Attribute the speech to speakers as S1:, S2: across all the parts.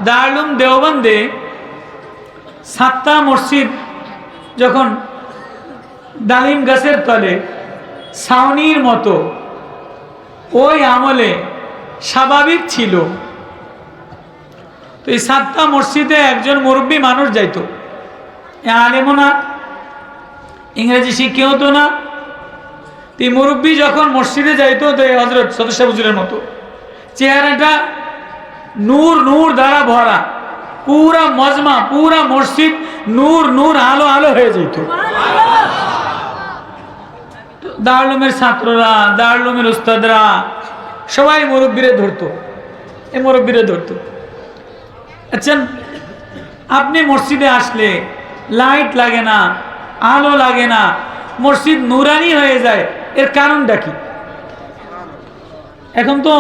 S1: দারুল দেওবন্দে 7টা মসজিদ যখন ডালিম গাছের তলে ছাউনির মতো ওই আমলে স্বাভাবিক ছিল, তো এই 7টা মসজিদে একজন মুরব্বী মানুষ যাইতো, আলেমও না, ইংরেজি শিক্ষা হতো না। এই মুরব্বী যখন মসজিদে যাইতো, তো এই হযরত সদস্য হুজুরের মতো চেহারাটা নূর নূর দ্বারা ভরা, পুরা মজমা, পুরা মসজিদ নূর নূর আলো আলো হয়ে যেত। দারুলুমের ছাত্ররা, দারুলুমের উস্তাদরা সবাই মুরব্বীরে ধরতো, এই মুরব্বীরে ধরতো। আচ্ছা, আপনি মসজিদে আসলে লাইট লাগে না, আলো লাগে না, মসজিদ নুরানি হয়ে যায়, এর কারণটা কি? এখন তো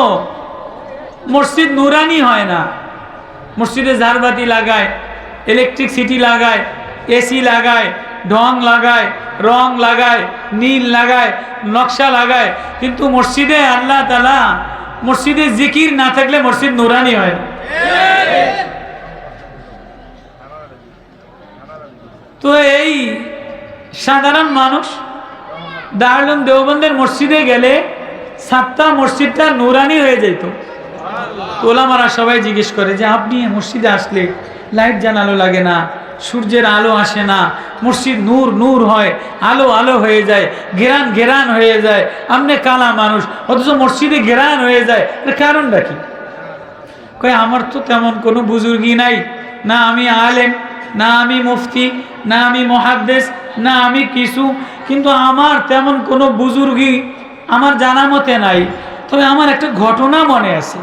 S1: মসজিদ নুরানি হয় না, মসজিদে ঝাড়বাতি লাগায়, ইলেকট্রিসিটি লাগায়, এসি লাগায়, ঢং লাগায়, রং লাগায়, নীল লাগায়, নকশা লাগায়, কিন্তু মসজিদে আল্লাহ তাআলা, মসজিদে জিকির না থাকলে মসজিদ নুরানি হয় না। তো এই সাধারণ মানুষ দারুল দেওবন্দের মসজিদে গেলে 7টা মসজিদটা নুরানি হয়ে যেত। তো ওলামারা সবাই জিজ্ঞেস করে যে আপনি মসজিদে আসলে লাইট জানালো লাগে না, সূর্যের আলো আসে না, মসজিদ নূর নূর হয়, আলো আলো হয়ে যায়, ঘেরান ঘেরান হয়ে যায়, আপনি কালা মানুষ অথচ মসজিদে ঘেরান হয়ে যায়, এর কারণটা কি? কয় আমার তো তেমন কোনো বুজুর্গি নাই, না আমি আলেম, না আমি মুফতি, না আমি মুহাদ্দিস, না আমি কিছু, কিন্তু আমার তেমন কোনো বুজুর্গি আমার জানা মতে নাই, তবে আমার একটা ঘটনা মনে আছে।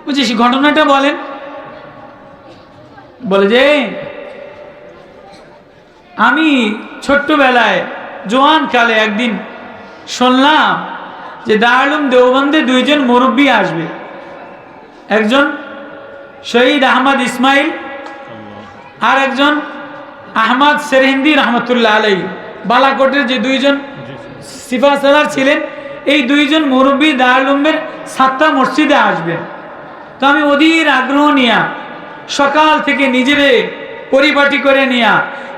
S1: বুঝিস ঘটনাটা বলেন? বলে যে আমি ছোট্টবেলায় জোয়ান কালে একদিন শুনলাম যে দারুল দেওবন্দে 2জন মুরব্বী আসবে, একজন শহীদ আহমদ ইসমাইল আর একজন আহমদ সেরহিন্দি রহমতুল্লাহ আলাইহি, বালাকোটের যে 2জন সিফাসালার ছিলেন, এই 2জন মুরব্বী দারুলের 7টা মসজিদে আসবেন। তো আমি অধীর আগ্রহ নিয়া সকাল থেকে নিজেরে পরিপাটি করে নিয়া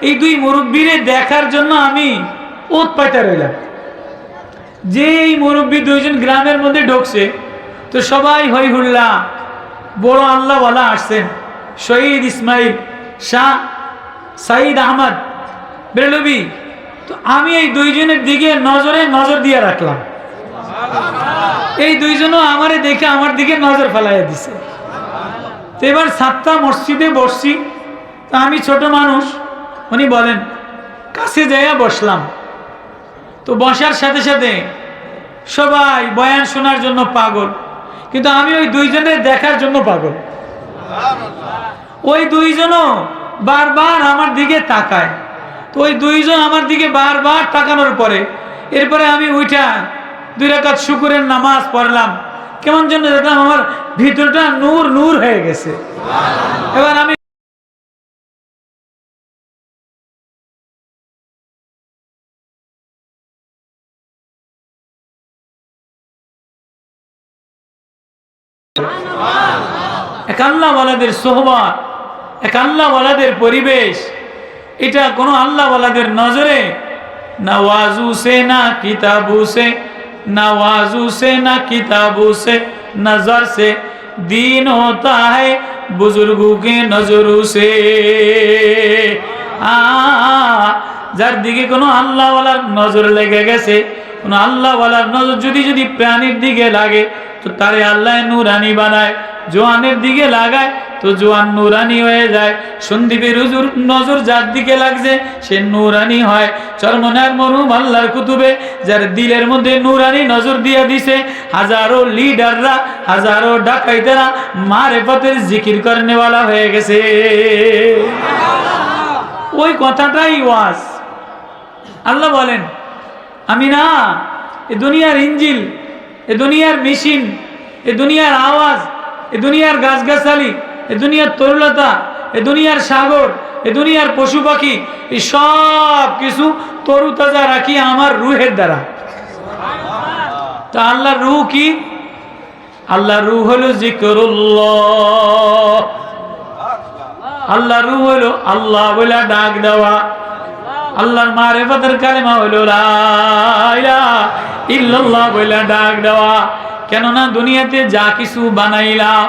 S1: এই 2 মুরব্বীরে দেখার জন্য আমি ওত পাইতে রইলাম। যে এই মুরব্বী 2জন গ্রামের মধ্যে ঢুকছে, তো সবাই হই হুল্লা, বড় আল্লাহওয়ালা আসছেন, শহীদ ইসমাইল শাহ সাইদ আহমদ বেরলভী। তো আমি এই 2জনের দিকে নজর দিয়ে রাখলাম, এই 2জনও আমারে দেখে আমার দিকে নজর ফেলাইয়া দিছে। তো এবার 7টা মসজিদে বসছি, তা আমি ছোট মানুষ, উনি বলেন কাছে যাইয়া বসলাম। তো বসার সাথে সাথে সবাই বয়ান শোনার জন্য পাগল, কিন্তু আমি ওই 2জনের দেখার জন্য পাগল। ওই 2জনও বারবার আমার দিকে তাকায়, তো ওই 2জন আমার দিকে বারবার তাকানোর পরে এরপরে আমি উঠা 2 রাকাত শুকরের নামাজ পড়লাম, কেমন যেন দেখলাম আমার ভিতরটা নূর নূর হয়ে গেছে। এবার আমি এক আল্লাহওয়ালাদের সোহবত, এক আল্লাহওয়ালাদের পরিবেশ, এটা কোনো আল্লাহওয়ালাদের নজরে না ওয়াজু সে, না কিতাবু সে, না ওয়াজু সে, না কিতাবু সে, नजर से दीन होता है बुजुर्गों के नजरों से। যার দিকে কোনো আল্লাহওয়ালার নজর লেগে গেছে, কোনো আল্লাহওয়ালার নজর যদি প্রাণীর দিকে লাগে তো তারে আল্লাহ নূরানি বানায়, জোয়ানের দিকে লাগায় তো জোয়ান নূরানি হয়ে যায়, সন্দীপের হুজুর নজর যার দিকে লাগছে সে নূরানি হয়। চরমনার মরহুম আল্লাহর কুতুবে যার দিলের মধ্যে নূরানি নজর দিয়ে দিছে, হাজারো লিডাররা, হাজারো ডাকাইতেরা মারেফতের জিকির করনেওয়ালা হয়ে গেছে। ওই কথাটাই ওয়াজ। আল্লাহ বলেন আমি না এ দুনিয়ার ইঞ্জিল, এ দুনিয়ার মেশিন, এ দুনিয়ার আওয়াজ, এ দুনিয়ার গাছগাছালি, এ দুনিয়ার তরুলতা, এ দুনিয়ার সাগর, এ দুনিয়ার পশু পাখি, এই সব কিছু তরুতাজা রাখি আমার রুহের দ্বারা। তা আল্লাহর রুহ কি? আল্লাহর রূহ হলো জিকরুল্লাহ। আল্লাহর রূহ হলো আল্লাহ বলে ডাক দেওয়া। আল্লাহর মারিফাতের কালিমা হলো লা ইলাহা ইল্লাল্লাহ বলে ডাক দেওয়া। কেননা দুনিয়াতে যা কিছু বানাইলাম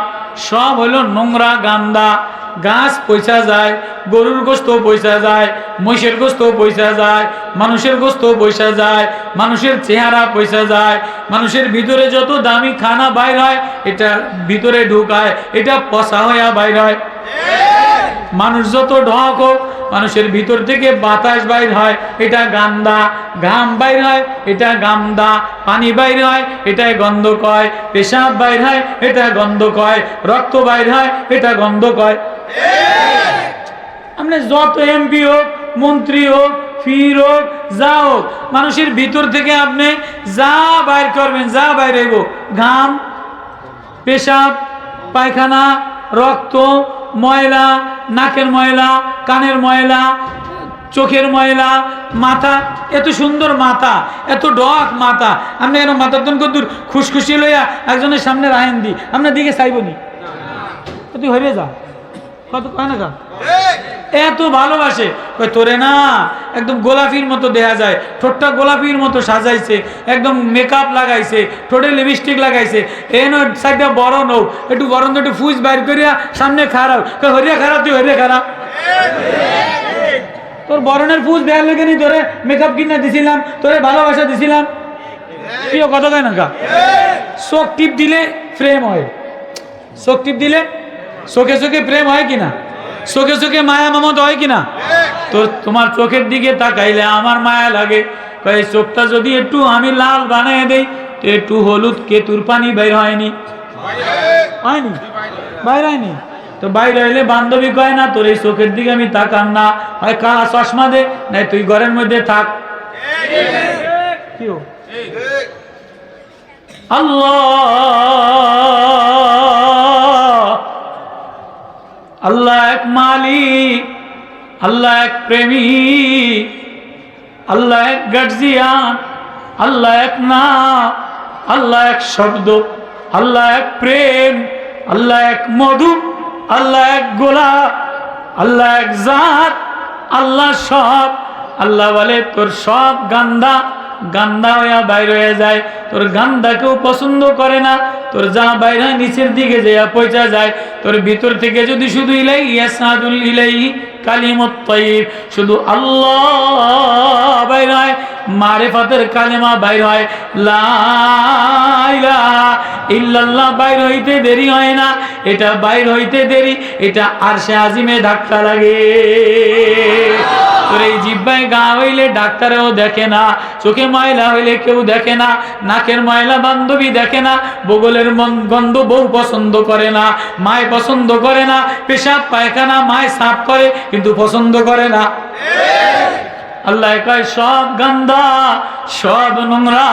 S1: সব হলো নোংরা গান্দা। গাছ পয়সা যায়, গরুর গোস্ত পয়সা যায়, মহিষের গোস্ত পয়সা যায়, মানুষের গোস্ত পয়সা যায়, মানুষের চেহারা পয়সা যায়, মানুষের ভিতরে যত দামি খানা বাইর হয় এটা ভিতরে ঢুকায়, এটা পচা হইয়া বাইর হয়। মানুষ যত ঢক হোক, মানুষের ভিতর থেকে বাতাস বাইর হয়, এটা গান্দা। ঘাম বাইর হয়, এটা গান্দা। পানি বাইর হয়, এটাই গন্ধ কয়। পেশাব বাইর হয়, এটা গন্ধ কয়। রক্ত বাইর হয়, এটা গন্ধ কয়। আপনি যত এমপি হোক, মন্ত্রী হোক, ফির হোক, যা হোক, মানুষের ভিতর থেকে আপনি যা বাইর করবেন, যা বাইর হইব, ঘাম, পেশাব, পায়খানা, রক্ত, ময়লা, নাকের ময়লা, কানের ময়লা, চোখের ময়লা, মাথা, এত সুন্দর মাথা, এত ডক মাথা, আপনি এর মাথার তন কদ্দুর খুশখুশি লইয়া একজনের সামনে রাহেন দি, আপনার দিকে চাইবনি, তুই হয়ে যা কত কয় না কা এত ভালোবাসে। তোরে না একদম গোলাপির মতো দেখা যায়, ঠোঁটটা গোলাপির মতো সাজাইছে, একদম মেকআপ লাগাইছে, ঠোঁটে লিপস্টিক লাগাইছে, এন সাইডটা বড় নৌ, একটু গরম একটু ফুজ বাইর করিয়া সামনে খারাপ, হরিয়া খারাপ, তুই হরিয়া খারাপ। তোর বরণের ফুজ দেওয়ার লেগে নি তোরে মেকআপ কিনা দিছিলাম, তোরে ভালোবাসা দিছিলাম। প্রিয় কত কয় না কা চোখ টিপ দিলে প্রেম হয়, চোখ টিপ দিলে চোখে চোখে প্রেম হয় কিনা, চোখে চোখে মায়া মমতা হয় কিনা। তোর তোমার চোখের দিকে তাকাইলে আমার মায়া লাগে। চোখটা যদি একটু আমি লাল বানিয়ে দেই তো একটু হলুদ কেতুর পানি বাইর হয়নি, হয়নি, বাইর হয়নি তো বাইরে হইলে বান্ধবী কয় না তোর এই চোখের দিকে আমি তাকান না, হয় কালা চশমা দে, নাই তুই ঘরের মধ্যে থাক। আল্লাহ আল্লাহ এক মালিক, আল্লাহ এক প্রেমিক, আল্লাহ এক গার্জিয়ান, আল্লাহ এক নাম, আল্লাহ এক শব্দ, আল্লাহ এক প্রেম, আল্লাহ এক মধু, আল্লাহ এক গোলাপ, আল্লাহ এক জাত, আল্লাহ সব। আল্লাহ বলে তোর সব গান্দা গান্দা হইয়া বাইর হয়ে যায়, তোর গান্দা কেউ পছন্দ করে না, তোর যা বাইর হয় নিচের দিকে যাইয়া পৌঁছা যায়। তোর ভিতর থেকে যদি শুধু ইলাইহি ইয়াসাদুল ইলাইহি কালিমুত তাইয়্যিব, শুধু আল্লাহ বাইর হয়, মারিফাতের কালেমা বাইর হয়, লা ইলাহা ইল্লাল্লাহ বাইর হইতে দেরি হয় না। এটা বাইর হইতে দেরি, এটা আরশে আজিমে ধাক্কা লাগে। তোর এই জিহ্বায় গা হইলে ডাক্তারেও দেখে না, চোখে ময়লা হইলে কেউ দেখে না, নাকের ময়লা বান্ধবী দেখে না, বগলের গন্ধ বউ পছন্দ করে না, মায় পছন্দ করে না, পেশাব পায়খানা মায় সাফ করে কিন্তু পছন্দ করে না। আল্লাহ কয় সব গান্দা, সব নোংরা,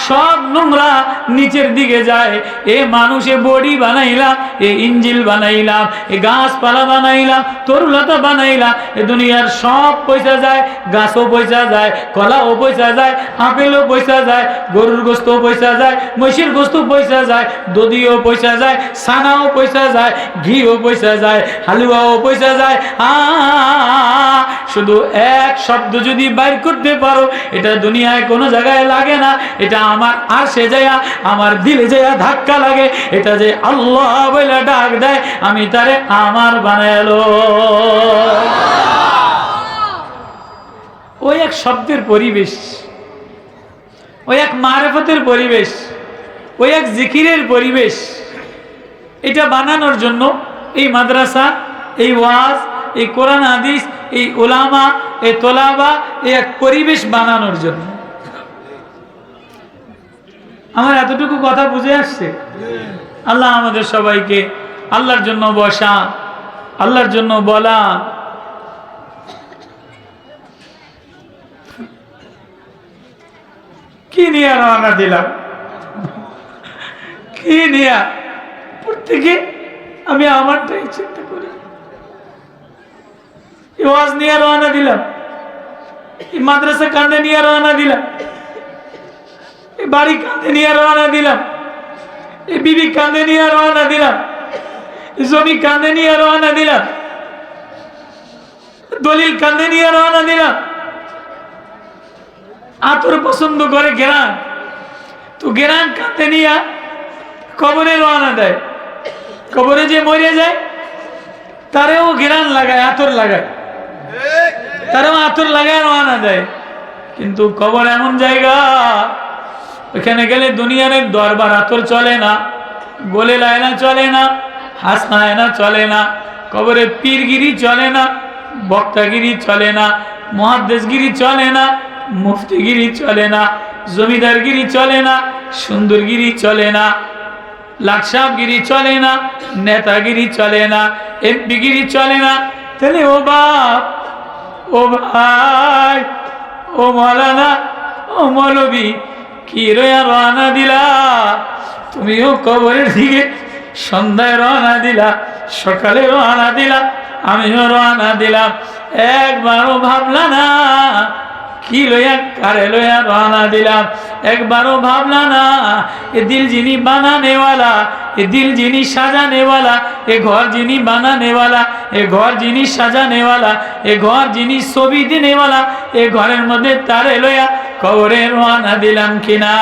S1: সব নোংরা নিচের দিকে যায়। এ মানুষে বডি বানাইলাম, এ ইঞ্জিল বানাইলাম, এ গাছপালা বানাইলাম, তরুলতা বানাইলাম, এ দুনিয়ার সব পয়সা যায়, গাছও পয়সা যায়, কলাও পয়সা যায়, আপেলও পয়সা যায়, গরুর গোস্ত পয়সা যায়, মহিষের গোস্ত পয়সা যায়, দধিও পয়সা যায়, ছানাও পয়সা যায়, ঘিও পয়সা যায়, হালুয়াও পয়সা যায়। শুধু এক শব্দ যদি বাইর করতে পারো, এটা দুনিয়ায় কোনো জায়গায় লাগে না, এটা আমার আরশে যায়া, আমার দিলে যায়া ধাক্কা লাগে। এটা যে আল্লাহ বলে ডাক দেয়, আমি তারে আমার বানাইলো। ওই এক শব্দের পরিবেশ, ওই এক মারিফতের পরিবেশ, ওই এক জিকিরের পরিবেশ, এটা বানানোর জন্য এই মাদ্রাসা, এই ওয়াজ, এই কোরআন হাদিস, এই উলামা, এই তোলাবা, এই এক পরিবেশ বানানোর জন্য। আমার এতটুকু কথা বুঝে আসছে? আল্লাহ আমাদের সবাইকে আল্লাহর জন্য বসা, আল্লাহর জন্য বলা, কি নিয়ে রওনা দিলাম, কি নিয়ে প্রত্যেকে আমি আমারটাই চিন্তা করি। ওয়াজ নিয়ে রওনা দিলাম, এই মাদ্রাসা কাঁধে নিয়ে রওনা দিলাম, এই বাড়ি কাঁধে নিয়ে রওনা দিলাম, এই বিবি কাঁধে নিয়ে রওনা দিলাম, জমি কাঁধে নিয়ে রওনা দিলাম, দলিল কাঁধে নিয়ে রওনা দিলাম। আতর পছন্দ করে গেরান, তো গেরান কাঁধে নিয়ে কবরে রওনা দেয়। কবরে যে মরে যায় তারেও গেরান লাগায়, আতর লাগায়, তারাও আতর লাগায় রওনা দেয়। কিন্তু কবর এমন জায়গা, ওখানে গেলে দুনিয়ার দরবার আতর চলে না, গোলে লায়না চলে না, হাসনায়না চলে না, কবরে পীরগিরি চলে না, বক্তাগিরি চলে না, মুহাদ্দিসগিরি চলে না, মুফতিগিরি চলে না, জমিদারগিরি চলে না, সুন্দরগিরি চলে না, লাটসাবগিরি চলে না, নেতাগিরি চলে না, এমপিগিরি চলে না। তাহলে ও বাপ, ও ভাই, ও মৌলানা, ও মৌলবী, কি রয়া রওনা দিলা? তুমিও কবরের দিকে সন্ধ্যায় রওনা দিলা, সকালে রওনা দিলা, আমিও রওনা দিলাম। একবারও ভাবলা না কি লইয়া কারে লইয়া রওনা দিলাম? একবারও ভাবলা না এ দিল যিনি বানানেওয়ালা, এ দিল যিনি সাজানেওয়ালা, এ ঘর যিনি বানানেওয়ালা, এ ঘর যিনি সাজানেওয়ালা, এ ঘর যিনি ছবি দিনেওয়ালা, এ ঘরের মধ্যে তারে লইয়া কবরে রওনা দিলাম কিনা?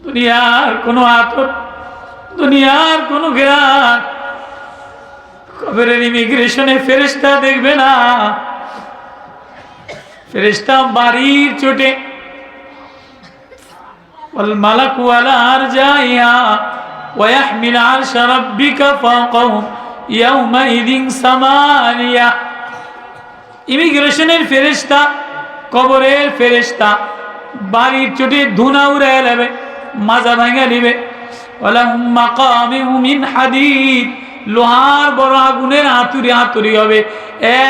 S1: দুনিয়ার কোনো আতর, দুনিয়ার কোনো জ্ঞান কবরের ইমিগ্রেশনে ফেরেশতা দেখবে না। ফেরেশতা বাড়ির চোটে ওয়াল মালাকু আলা আরজাইহা ওয়া ইয়াহমিল আরশা রাব্বিকা ফাওকাহুম ইয়াওমাইযিন সামানিয়া। ইমিগ্রেশনের ফেরেশতা, কবরের ফেরেশতা বাড়ির চোটে ধুনা উড়াইয়া নেবে, মাজা ভাঙা দিবে। ওয়ালাহুম মাকামিউ মিন হাদিদ, লোহার বড় আগুনের হাতুড়ি হাতুড়ি হবে।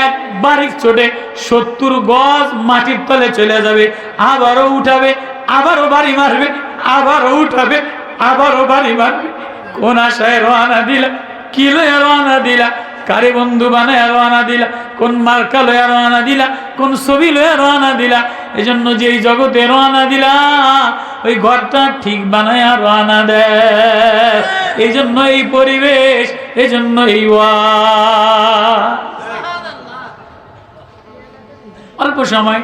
S1: এক বারিক চোটে 70 গজ মাটির তলে চলে যাবে, আবারও উঠাবে, আবারও বাড়ি মারবে, আবারও উঠাবে, আবারও বাড়ি মারবে। কোন আশায় রওনা দিলা? কি লয়ে রওনা দিলা? কারে বন্ধু বানায় রওনা দিলা? কোন মার্কা লয়ে রওনা দিলা? কোন ছবি লয়ে রওনা দিলা? এজন্য যেই জগতে রওনা দিলা ওই ঘরটা ঠিক বানায় রওনা দেয়। এই জন্য এই পরিবেশ, এই জন্য এই অল্প সময়।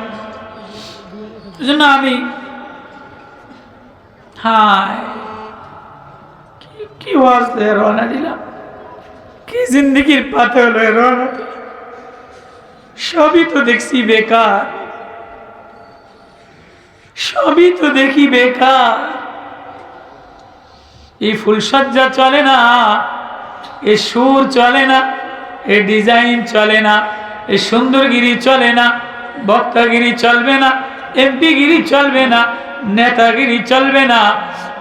S1: এই জন্য আমি কি ওয়াজ দিয়ে রওনা দিলাম, কি জিন্দগির পাথর হয়ে রওনা দিলাম। সবই তো দেখছি বেকার, সবই তো দেখি বেকার। এই ফুলসজ্জা চলে না, এই সুর চলে না, এই ডিজাইন চলে না, এই সুন্দরগিরি চলে না, বক্তাগিরি চলবে না, এমপিগিরি চলবে না, নেতাগিরি চলবে না।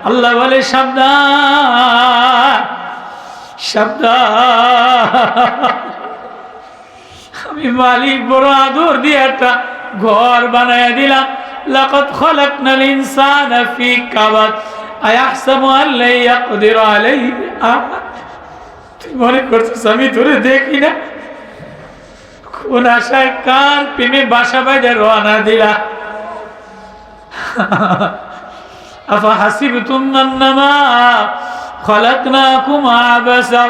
S1: আল্লাহ বলে সাবধান, সাবধান। আমি মালিক বড় আদর দিয়ে একটা ঘর বানায় দিলাম। লাকাদ খালাকনাল ইনসানা ফি কাবাদ আয়াহসাবু আন লা ইয়াকদিরু আলাইহি আহাদ। তুই মনে করছিস আমি তোরে দেখি না? কোন আশায় কার প্রেমে বাসা বাইরে রওনা দিলা? আফা হাসিবতুম আন্নামা খালাকনাকুম আবাসা।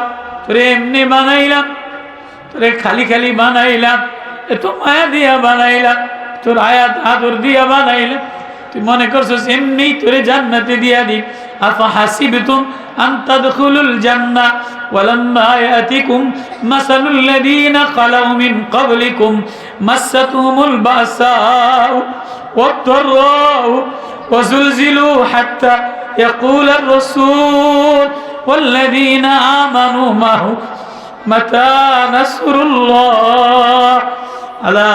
S1: তোরে এমনি বানাইলাম, তোরে খালি খালি বানাইলাম, এত মায়া দিয়া বানাইলাম, তোর আয়াত আদর দিয়া বানাইলাম, তুই মনে করছিস এমনি তোরে জান্নাতে দিয়া দিই? আফা হাসিবতুম আন তাদখুলুল জান্নাহ ওয়ালাম্মা ইয়াতিকুম মাসালুল লাযীনা খালাউ মিন ক্বাবলিকুম মাসাতুহুমুল বাসাউ ওয়াদ-দাররাউ ওয়াযুলজিলু হাত্তা ইয়াকুলার রাসূল ওয়াল্লাযীনা আমানু মাহু মাতা নাসরুল্লাহ আলা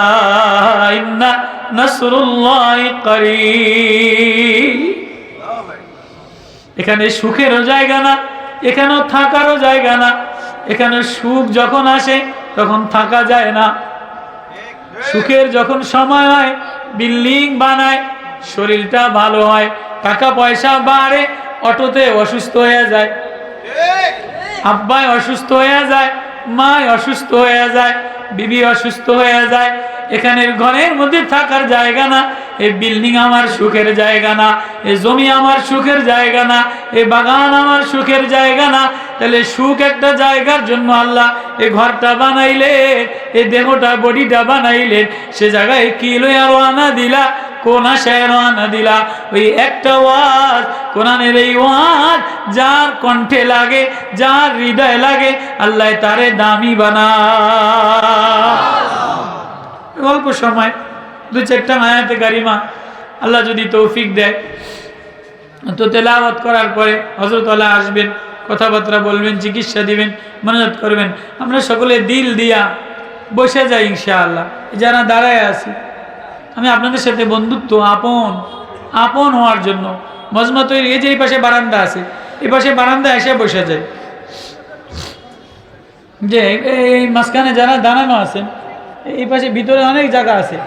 S1: ইন্না নাসরুল্লাহি করিব। এখানে সুখেরও জায়গা না, এখানেও থাকারও জায়গা না। এখানে সুখ যখন আসে তখন থাকা যায় না। সুখের যখন সময় হয় বিল্ডিং বানায়, শরীরটা ভালো হয়, টাকা পয়সা বাড়ে, অটোতে অসুস্থ হয়ে যায়, আব্বাই অসুস্থ হয়ে যায়, মা অসুস্থ হয়ে যায়, বিবি অসুস্থ হয়ে যায়, এখানের ঘরের মধ্যে থাকার জায়গা না, এই বিল্ডিং আমার সুখের জায়গা না, এই জমি আমার সুখের জায়গা না, এই বাগান আমার সুখের জায়গা না। তাহলে সুখ একটা জায়গার জন্য আল্লাহ এই ঘরটা বানাইলে, এই দেহটা বডিটা বানাইলেন, সে জায়গায় কি লইয়া রওনা দিলা, কোন আশায় রওনা দিলা? ওই একটা ওয়াজ, কোরআনের এই ওয়াজ যার কণ্ঠে লাগে, যার হৃদয় লাগে, আল্লাহ তারে দামি বানা। অল্প সময় 2-4টা আয়াতে কারিমা আল্লাহ যদি তৌফিক দেয় তো তেলাওয়াত করার পরে হযরত আল্লাহ আসবেন, কথাবার্তা বলবেন, চিকিৎসা দিবেন, মনোজাত করবেন। আমরা সকলে দিল দিয়া বসে যাই ইনশাআল্লাহ। যারা দাঁড়ায় আছি, আমি আপনাদের সাথে বন্ধুত্ব, আপন হওয়ার জন্য মজমা তৈরি। এই যে এই পাশে বারান্দা আছে, এই পাশে বারান্দা এসে বসে যায়। যে এই মাঝখানে যারা দাঁড়ানো আছেন, এই পাশে ভিতরে অনেক জায়গা আছে,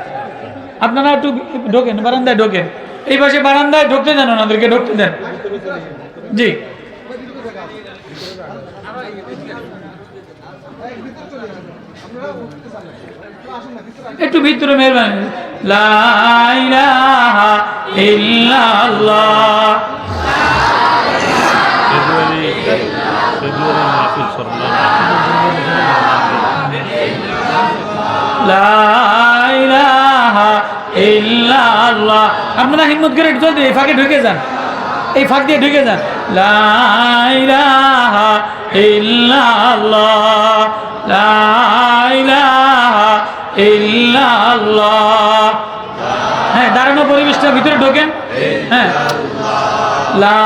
S1: আপনারা একটু ঢোকেন, বারান্দায় ঢোকেন। এই পাশে বারান্দায় ঢুকতে দেন, ওনাদেরকে ঢুকতে দেন। জি, একটু ভিতরে মেহরবানি। লা ইলাহা ইল্লাল্লাহ, লা ইলাহা ইল্লাল্লাহ। আপনারা হিম্মত করে একটু এই ফাঁকে ঢুকে যান, এই ফাঁক দিয়ে ঢুকে যান। লা ইলাহা ইল্লাল্লাহ, লা ইলাহা ইল্লাল্লাহ। হ্যাঁ, দাঁড়ানো পরিবেশটা ভিতরে ঢোকেন। হ্যাঁ, লা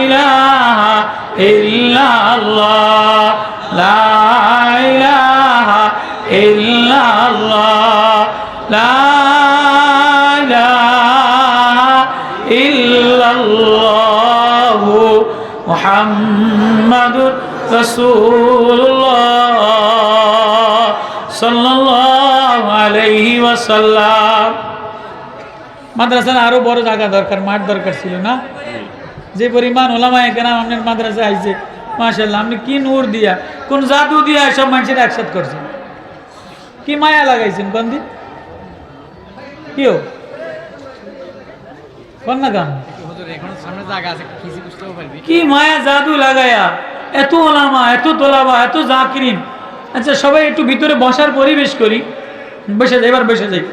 S1: ইলাহা ইল্লাল্লাহ, লা ইলাহা ইল্লাল্লাহ, লা ইলাহা ইল্লাল্লাহ মুহাম্মাদুর রাসূলুল্লাহ সাল্লাল্লাহু আলাইহি ওয়াসাল্লাম। মাদ্রাসার আরো বড় জায়গা দরকার, মাঠ দরকার ছিল না? যে পরিমাণ ওলামায়ে কেরাম আপনার মাদ্রাসা আইছে, মাশাআল্লাহ। আপনি কি নূর দিয়া, কোন জাদু দিয়া সব মানুষের একসাথে করছেন, কি মায়া লাগাইছেন? কোন দিন কিও কোন না গান, কি মায়া জাদু লাগায়া এত ওলামা, এত তোলাবা, এত জাকিরিন। আচ্ছা, সবাই একটু ভিতরে বসার পরিবেশ করি। বসে যাই, এবার বসে যাই।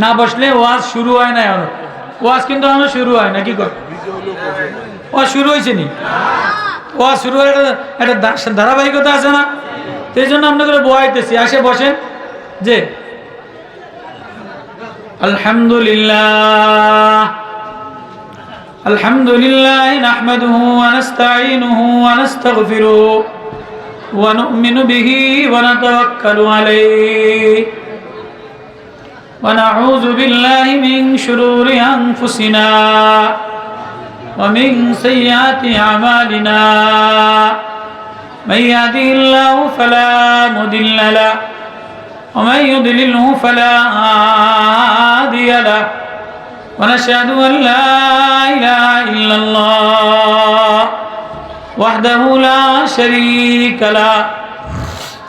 S1: না বসলে ওয়াজ শুরু হয় না। এখনো ওয়াজ কিন্তু এখনো শুরু হয় না। কি কর, ওয়াজ শুরু হয়েছে নি? ওয়াজ শুরু হয়, একটা ধারাবাহিকতা আছে না? সেই জন্য আপনাদের বয়াইতেছি। আসে বসেন। যে আলহামদুলিল্লাহ, আলহামদুলিল্লাহ নাহমাদুহু ওয়া নাস্তাঈনুহু ওয়া নাস্তাগফিরুহু ওয়া নু'মিনু বিহি ওয়া নাতাওয়াক্কালু আলাইহি ওয়া নাউযু বিল্লাহি মিন শুরুরি আনফুসিনা ওয়া মিন সাইয়্যাতি আমালিনা। من يهده الله فلا مضل له ومن يضلله فلا هادي له ونشهد أن لا إله إلا الله وحده لا شريك له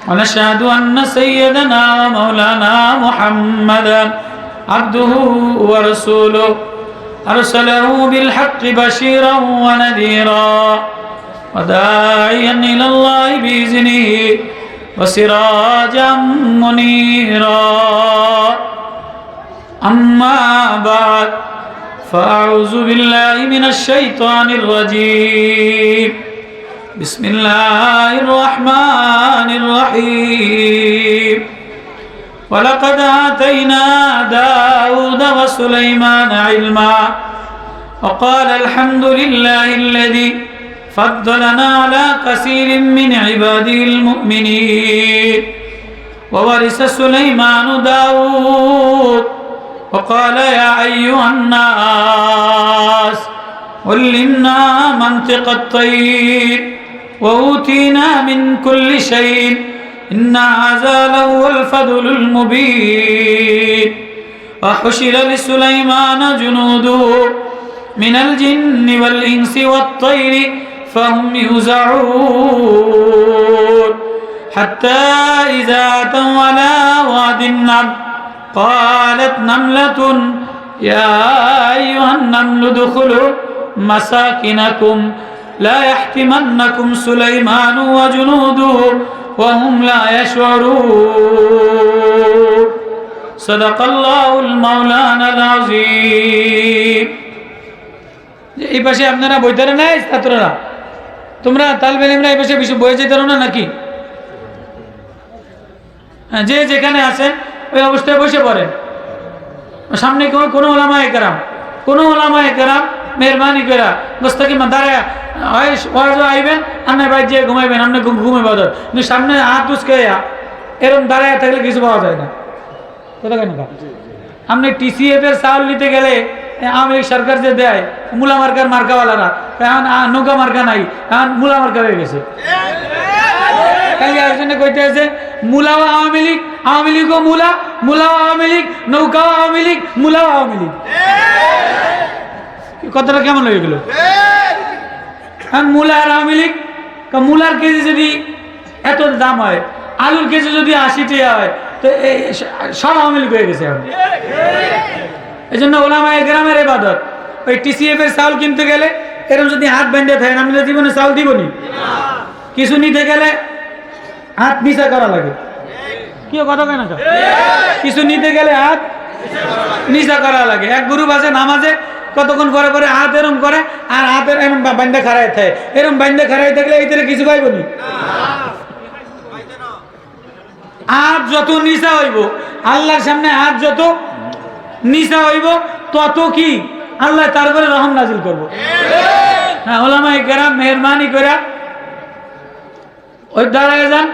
S1: ونشهد أن سيدنا ومولانا محمدا عبده ورسوله أرسله بالحق بشيرا ونذيرا وداعيا إلى الله بإذنه وسراجا منيرا. أما بعد فأعوذ بالله من الشيطان الرجيم. بسم الله الرحمن الرحيم. ولقد آتينا داود وسليمان علما وقال الحمد لله الذي فضلنا على كثير من عباده المؤمنين. وورث سليمان داود وقال يا أيها الناس علمنا منطق الطير وأوتينا من كل شيء إن هذا لهو الفضل المبين. وحشر لسليمان جنوده من الجن والإنس والطير فهم يوزعون. حتى إذا أتوا على واد النمل قالت نملة يا أيها النمل ادخلوا مساكنكم لا يحطمنكم سليمان وجنوده وهم لا يشعرون صدق الله المولانا العظيم এই পাশে আপনারা বইতারে নাই ছাত্ররা তোমরা তালবে ইলমরা এই পাশে বেশি বয়ে যেতে না নাকি যে যেখানে আছেন ওই অবস্থায় বসে পড়েন সামনে কোনো ওলামায়ে কেরাম মেহরবানি করে মুস্তাকিম দাঁড়ায় ওয়াজ আইবেন আপনি বাইরে যেয়ে ঘুমাইবেন আপনি ঘুমে বাদর কিন্তু সামনে হাত উচকে এরকম দাঁড়ায় থাকলে কিছু পাওয়া যায় না কথা কেন আপনি টিসিএফ এর চাউল নিতে গেলে আওয়ামী লীগ সরকার যে দেয় মূলা মার্কার মার্কাওয়ালারা এখন নৌকা মার্কা নাই এখন মূলা মার্কা হয়ে গেছে একজনে কইতে আছে মূলাও আওয়ামী লীগও মূলাও আওয়ামী লীগ নৌকাও আওয়ামী লীগ মূলাও আওয়ামী লীগ কথাটা কেমন হয়ে গেল মূলা আর আওয়ামী লীগ মূলার কেজি যদি এত দাম হয় আলুর কেজি যদি 80 টাকা হয় তো সব আওয়ামী লীগ হয়ে গেছে এখন এই জন্য ওলামায়ে কেরামের ইবাদত ওই টিসিএফ এর চাউল কিনতে গেলে এরকম যদি হাত বেঁধে থাকেন আপনি জীবনে চাউল দিবনি কিছু নিতে গেলে হাত নিচা করা লাগে কি কথা কেন কিছু নিতে গেলে হাত নিচা করা লাগে এক গ্রুপ আছে নামাজে কতক্ষণ পরে পরে হাত এরম করে আর হাতের এরম বান্ধে খাড়াই থাকে এরম বান্ধে খাড়াই থাকলে এই থেকে কিছু পাইবনি হাত যত নিচা হইব আল্লাহর সামনে হাত যত নিচা হইব তত কি আল্লাহ তারপরে রহম নাজিল করবো হ্যাঁ ওলামায়ে কেরাম মেহরবানি করে ওই দাঁড়ায় যান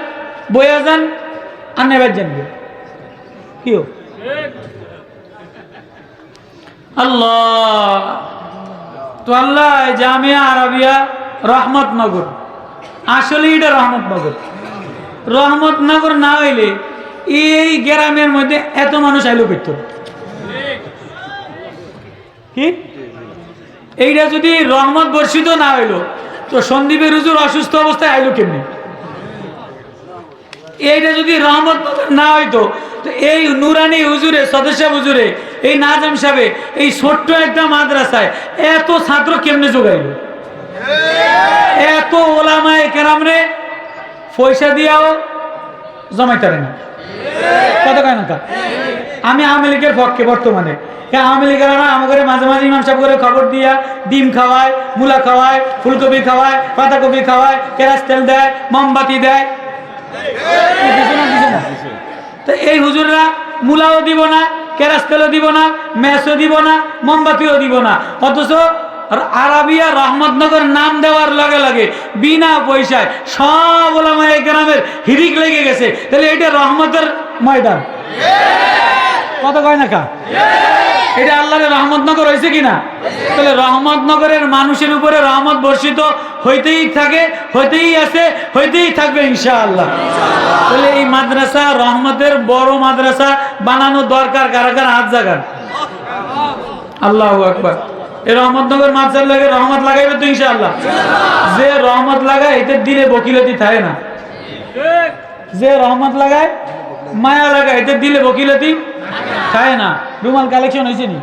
S1: বইয়া যান আর নেবার জানবে কি আল্লাহ তো আল্লাহ জামিয়া আরবিয়া রহমতনগর আসলে এটা রহমতনগর না হইলে এই গ্রামের মধ্যে এত মানুষ আইলো করত কি এইটা যদি রহমত বর্ষিত না হইলো তো সন্দীপের হুজুর অসুস্থ অবস্থায় আইলো কেমনি এইটা যদি রহমত না হইতো তো এই নুরানি হুজুরে সদস্য হুজুরে এই নাজাম সাহেব এই ছোট্ট একটা মাদ্রাসায় এত ছাত্র কেমনে যোগাইল এত ওলামায়ে কেরাম রে পয়সা দিয়াও জমাইতারে না কথা কয় না আমি আওয়ামী লীগের পক্ষে বর্তমানে আওয়ামী লীগের আমাদের মাঝে মাঝে ইমাম সাহেব করে খবর দিয়া ডিম খাওয়ায় মূলা খাওয়ায় ফুলকপি খাওয়ায় পাতাকপি খাওয়ায় কেরাস তেল দেয় মোমবাতি দেয় তো এই হুজুররা মূলাও দিব না কেরাস তেলও দিব না মেসও দিব না মোমবাতিও দিব না অথচ আরাবিয়া রহমতনগর নাম দেওয়ার লগে লগে বিনা পয়সায় সব ওলামায়ে কেরামের হিরিক লেগে গেছে তাহলে এটা রহমতের ময়দান কত কয় না কা এটা আল্লাহর রহমতনগর হয়েছে কিনা তাহলে রহমতনগরের মানুষের উপরে রহমত বর্ষিত হইতেই থাকে হইতেই আছে হইতেই থাকবে ইনশাআল্লাহ তাহলে এই মাদ্রাসা রহমতের বড় মাদ্রাসা বানানো দরকার কারা কারা হাত জাগান আল্লাহু আকবার এই রহমতনগর মাদ্রাসার লাগে রহমত লাগাইবে তো ইনশাআল্লাহ যে রহমত লাগায় এদের দিলে বকিলতি থাকে না যে রহমত লাগায় মায়া লাগায় এদের দিলে বকিলতি খায় না রুমাল কালেকশন হয়েছে নি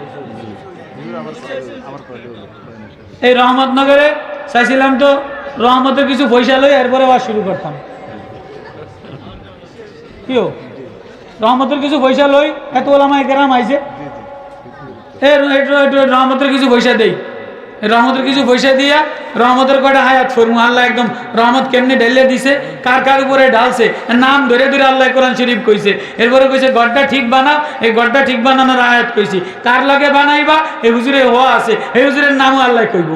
S1: এই রহমতনগরে চাইছিলাম তো রহমতের কিছু পয়সা লই এরপরে ওয়াজ শুরু করতাম কি রহমতের কিছু পয়সা লই এত ওলামায়ে কেরাম আইছে রহমতের কিছু পয়সা দেই রহমতের কিছু পয়সা দিয়া রহমতের কয়টা আয়াত ফরমু আল্লাহ একদম রহমত কেমনে ঢেলে দিছে কার কার উপরে ঢালছে নাম ধরে ধরে আল্লাহ কোরআন শরীফ কইছে এরপরে কইছে গড়টা ঠিক বানাও এই গড়টা ঠিক বানানোর আয়াত কইছি কার লগে বানাইবা এই হুজুরে হওয়া আছে এই হুজুরের নামও আল্লাহ কইব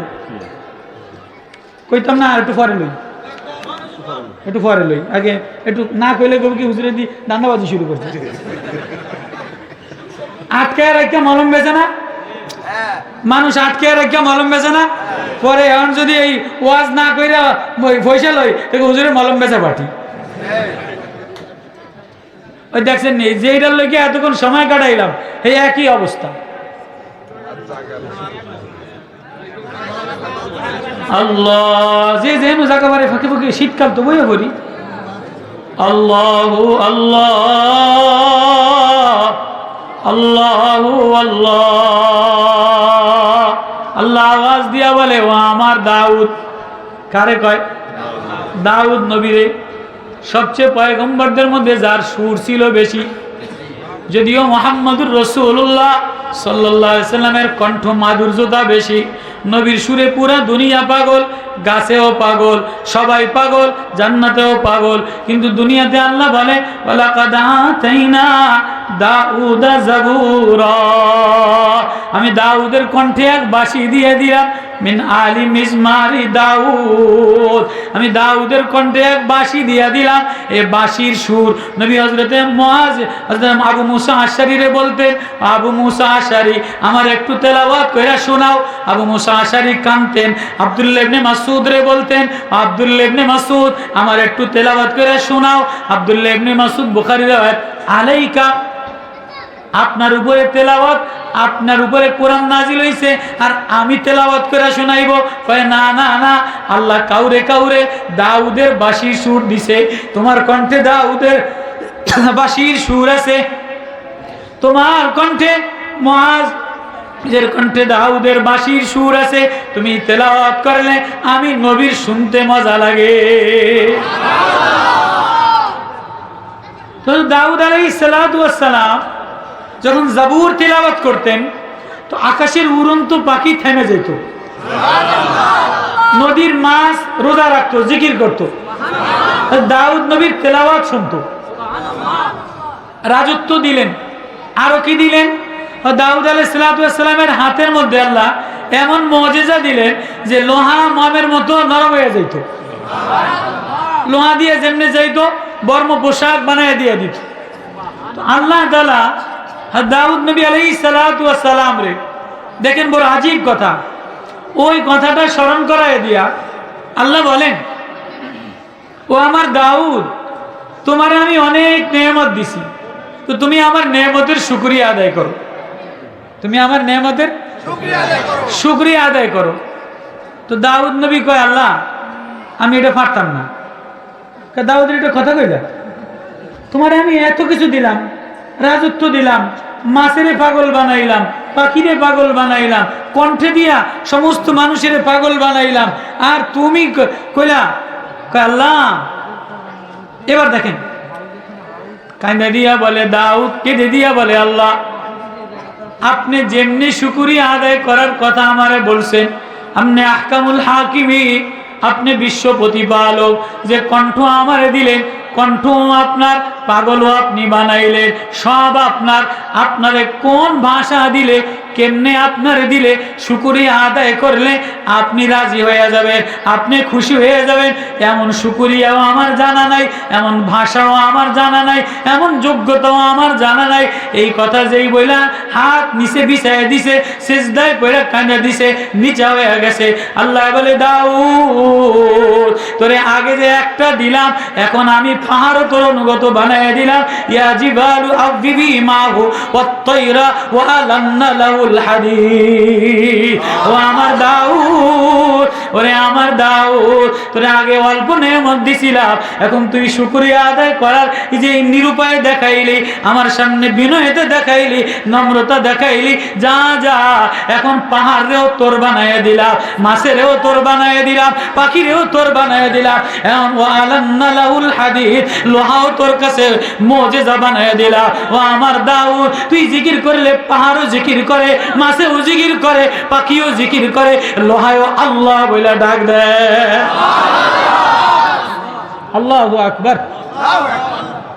S1: কইতাম না আর একটু পরে লই আগে একটু না কইলে কইব কি হুজুরে দি দান্দাবাজি শুরু করছে আটকায় রাখা মলম বেচে না মানুষ আটকে রাখা মলম বেচে না পরে এখন যদি এই ওয়াজ না কইরা পয়সা লই হুজুরের মলম বেচা পাঠি ওই দেখছেন নি যে এটার লইকে এতক্ষণ সময় কাটাইলাম এই একই অবস্থা আল্লাহ যে যেন জায়গা বারে ফাঁকে ফাঁকে শীতকাল তো বইয়া করি আল্লাহু আল্লাহ, আল্লাহু আল্লাহ। আল্লাহ আওয়াজ দিয়া বলে, ও আমার দাউদ। কারে কয়? দাউদ নবীরে। সবচেয়ে পয়গম্বরদের মধ্যে যার সুর ছিল বেশি, যদিও মুহাম্মদুর রাসূলুল্লাহ সাল্লাল্লাহু আলাইহি সাল্লামের কণ্ঠ মাধুর্যতা বেশি। নবীর সুরে পুরা দুনিয়া পাগল, গাছেও পাগল, সবাই পাগল, জান্নাতেও পাগল। কিন্তু দুনিয়াতে আল্লাহ বলে, ওয়ালাকাদ আতাইনা দাউদা জাবুরা, আমি দাউদের কণ্ঠে এক বাঁশি দিয়ে দিলাম। মিন আলি মিজমারি দাউদ, আমি দাউদের কণ্ঠে এক বাঁশি দিয়ে দিলাম। এই বাঁশির সুর নবী হযরতে মুআজ, হযরত আবু মুসা আশআরীরে বলতেন, আবু মুসা আশআরী আমার একটু তেলাওয়াত কইরা শোনাও। আবু মুসা আশআরী কাঁদতেন। আব্দুল্লাহ ইবনে মাসউদ রে বলতেন, আব্দুল্লাহ ইবনে মাসউদ আমার একটু তেলাওয়াত কইরা শোনাও। আব্দুল্লাহ ইবনে মাসউদ বুখারীর রাওয়ায়াত, আলাইকা, আপনার উপরে তেলাওয়াত, আপনার উপরে কোরআন নাজিল হইছে আর আমি তেলাওয়াত করে শোনাইব? কয় না না না, আল্লাহ কাউরে কাউরে দাউদের বাঁশির সুর দিছে, তোমার কণ্ঠে দাউদের বাঁশির সুর আছে, তোমার কণ্ঠে মুআজের কণ্ঠে দাউদের বাঁশির সুর আছে, তুমি তেলাওয়াত করলে আমি নবীর শুনতে মজা লাগে। তো দাউদ আলাইহিস সালাতু ওয়াস সালাম যখন জাবুর তিলাওয়াত করতেন তো আকাশের উড়ন্ত পাখি থেমে যেত, নদীর মাছ রোজা রাখতো, জিকির করতো, দাউদ নবীর তেলাওয়াত শুনতো। রাজত্ব দিলেন, আরো কি দিলেন? দাউদ আলাইহিস সালাতু ওয়াস সালামের হাতের মধ্যে আল্লাহ এমন মুজিজা দিলেন যে লোহা মমের মতো নরম হয়ে যেত, লোহা দিয়ে যেমনে যাইতো বর্ম পোশাক বানায় দিয়ে দিত। তো আল্লাহ তাআলা দাউদ নবী আলাইহিস সালাতু ওয়াস সালাম রে, দেখেন বড় আজীব কথা, ওই কথাটা স্মরণ করায় দিয়া আল্লাহ বলেন, ও আমার দাউদ, তোমার আমি অনেক নেয়ামত দিছি, তো তুমি আমার নেয়ামতের শুকরিয়া আদায় করো, তুমি আমার নেয়ামতের শুকরিয়া আদায় করো। তো দাউদ নবী কয়, আল্লাহ আমি এটা পারতাম না। দাউদের এটা কথা কইলা, তোমার আমি এত কিছু দিলাম, রাজত্ব দিলাম, মাছেরে পাগল বানাইলাম, পাখিরে পাগল বানাইলাম, কণ্ঠে দিয়া সমস্ত মানুষের পাগল বানাইলাম, আর তুমি কইলা? আল্লাহ এবার দেখেন কান্দা দিয়া বলে দাউদ, কেঁদে দিয়া বলে, আল্লাহ আপনি যেমনি শুকরিয়া আদায় করার কথা আমারে বলছেন, আপনি আহকামুল হাকিমিন, আপনি বিশ্ব প্রতিপালক, যে কণ্ঠ আমারে দিলেন, কণ্ঠ আপনার, পাগলও আপনি বানাইলেন, সব আপনার। আপনারে কোন ভাষা দিলে, কেমনে আপনারে দিলে, শুকরিয়া আদায় করলে আপনি রাজি হয়ে যাবেন, আপনি খুশি হয়ে যাবেন, এমন শুকরিয়াও আমার জানা নাই, এমন ভাষাও আমার জানা নাই, এমন যোগ্যতাও আমার জানা নাই। এই কথা যেই বইলা হাত নিচে বিছায় দিছে, সিজদায় পড়ে কাঁদা দিছে, নিচা হয়ে গেছে। আল্লাহ বলে, দাউদ তোরে আগে যে একটা দিলাম, এখন আমি পাহাড় তোর অনুগত বানায় দিলাম। ইয়া জিবালু আবিবি মাহু ওয়াত-তায়রা ওয়া আলান্না লাহুল হাদীদ। ও আমার দাউদ, ওরে আমার দাউদ, তোরে আগে অল্প নেয়ামত দিছিলাম, এখন তুই শুকরিয়া আদায় করার যে নিরুপায় দেখাইলি, আমার সামনে বিনয়তে দেখাইলি, নম্রতা দেখাইলি, যা যা এখন পাহাড়েও তোর বানায় দিলাম, মাছেরও তোর বানায় দিলাম, পাখিরেও তোর বানায় দিলাম, এখন ওয়া আলান্না লাহুল হাদীদ, লোহাও তোর কাছে মুজিজা বানায় দিলাম। ও আমার দাউদ, তুই জিকির করলে পাহাড়ও জিকির করে, মাছেও জিকির করে, পাখিও জিকির করে, লোহায়ও আল্লাহ বলে ডাক দেয়। আল্লাহু আকবার।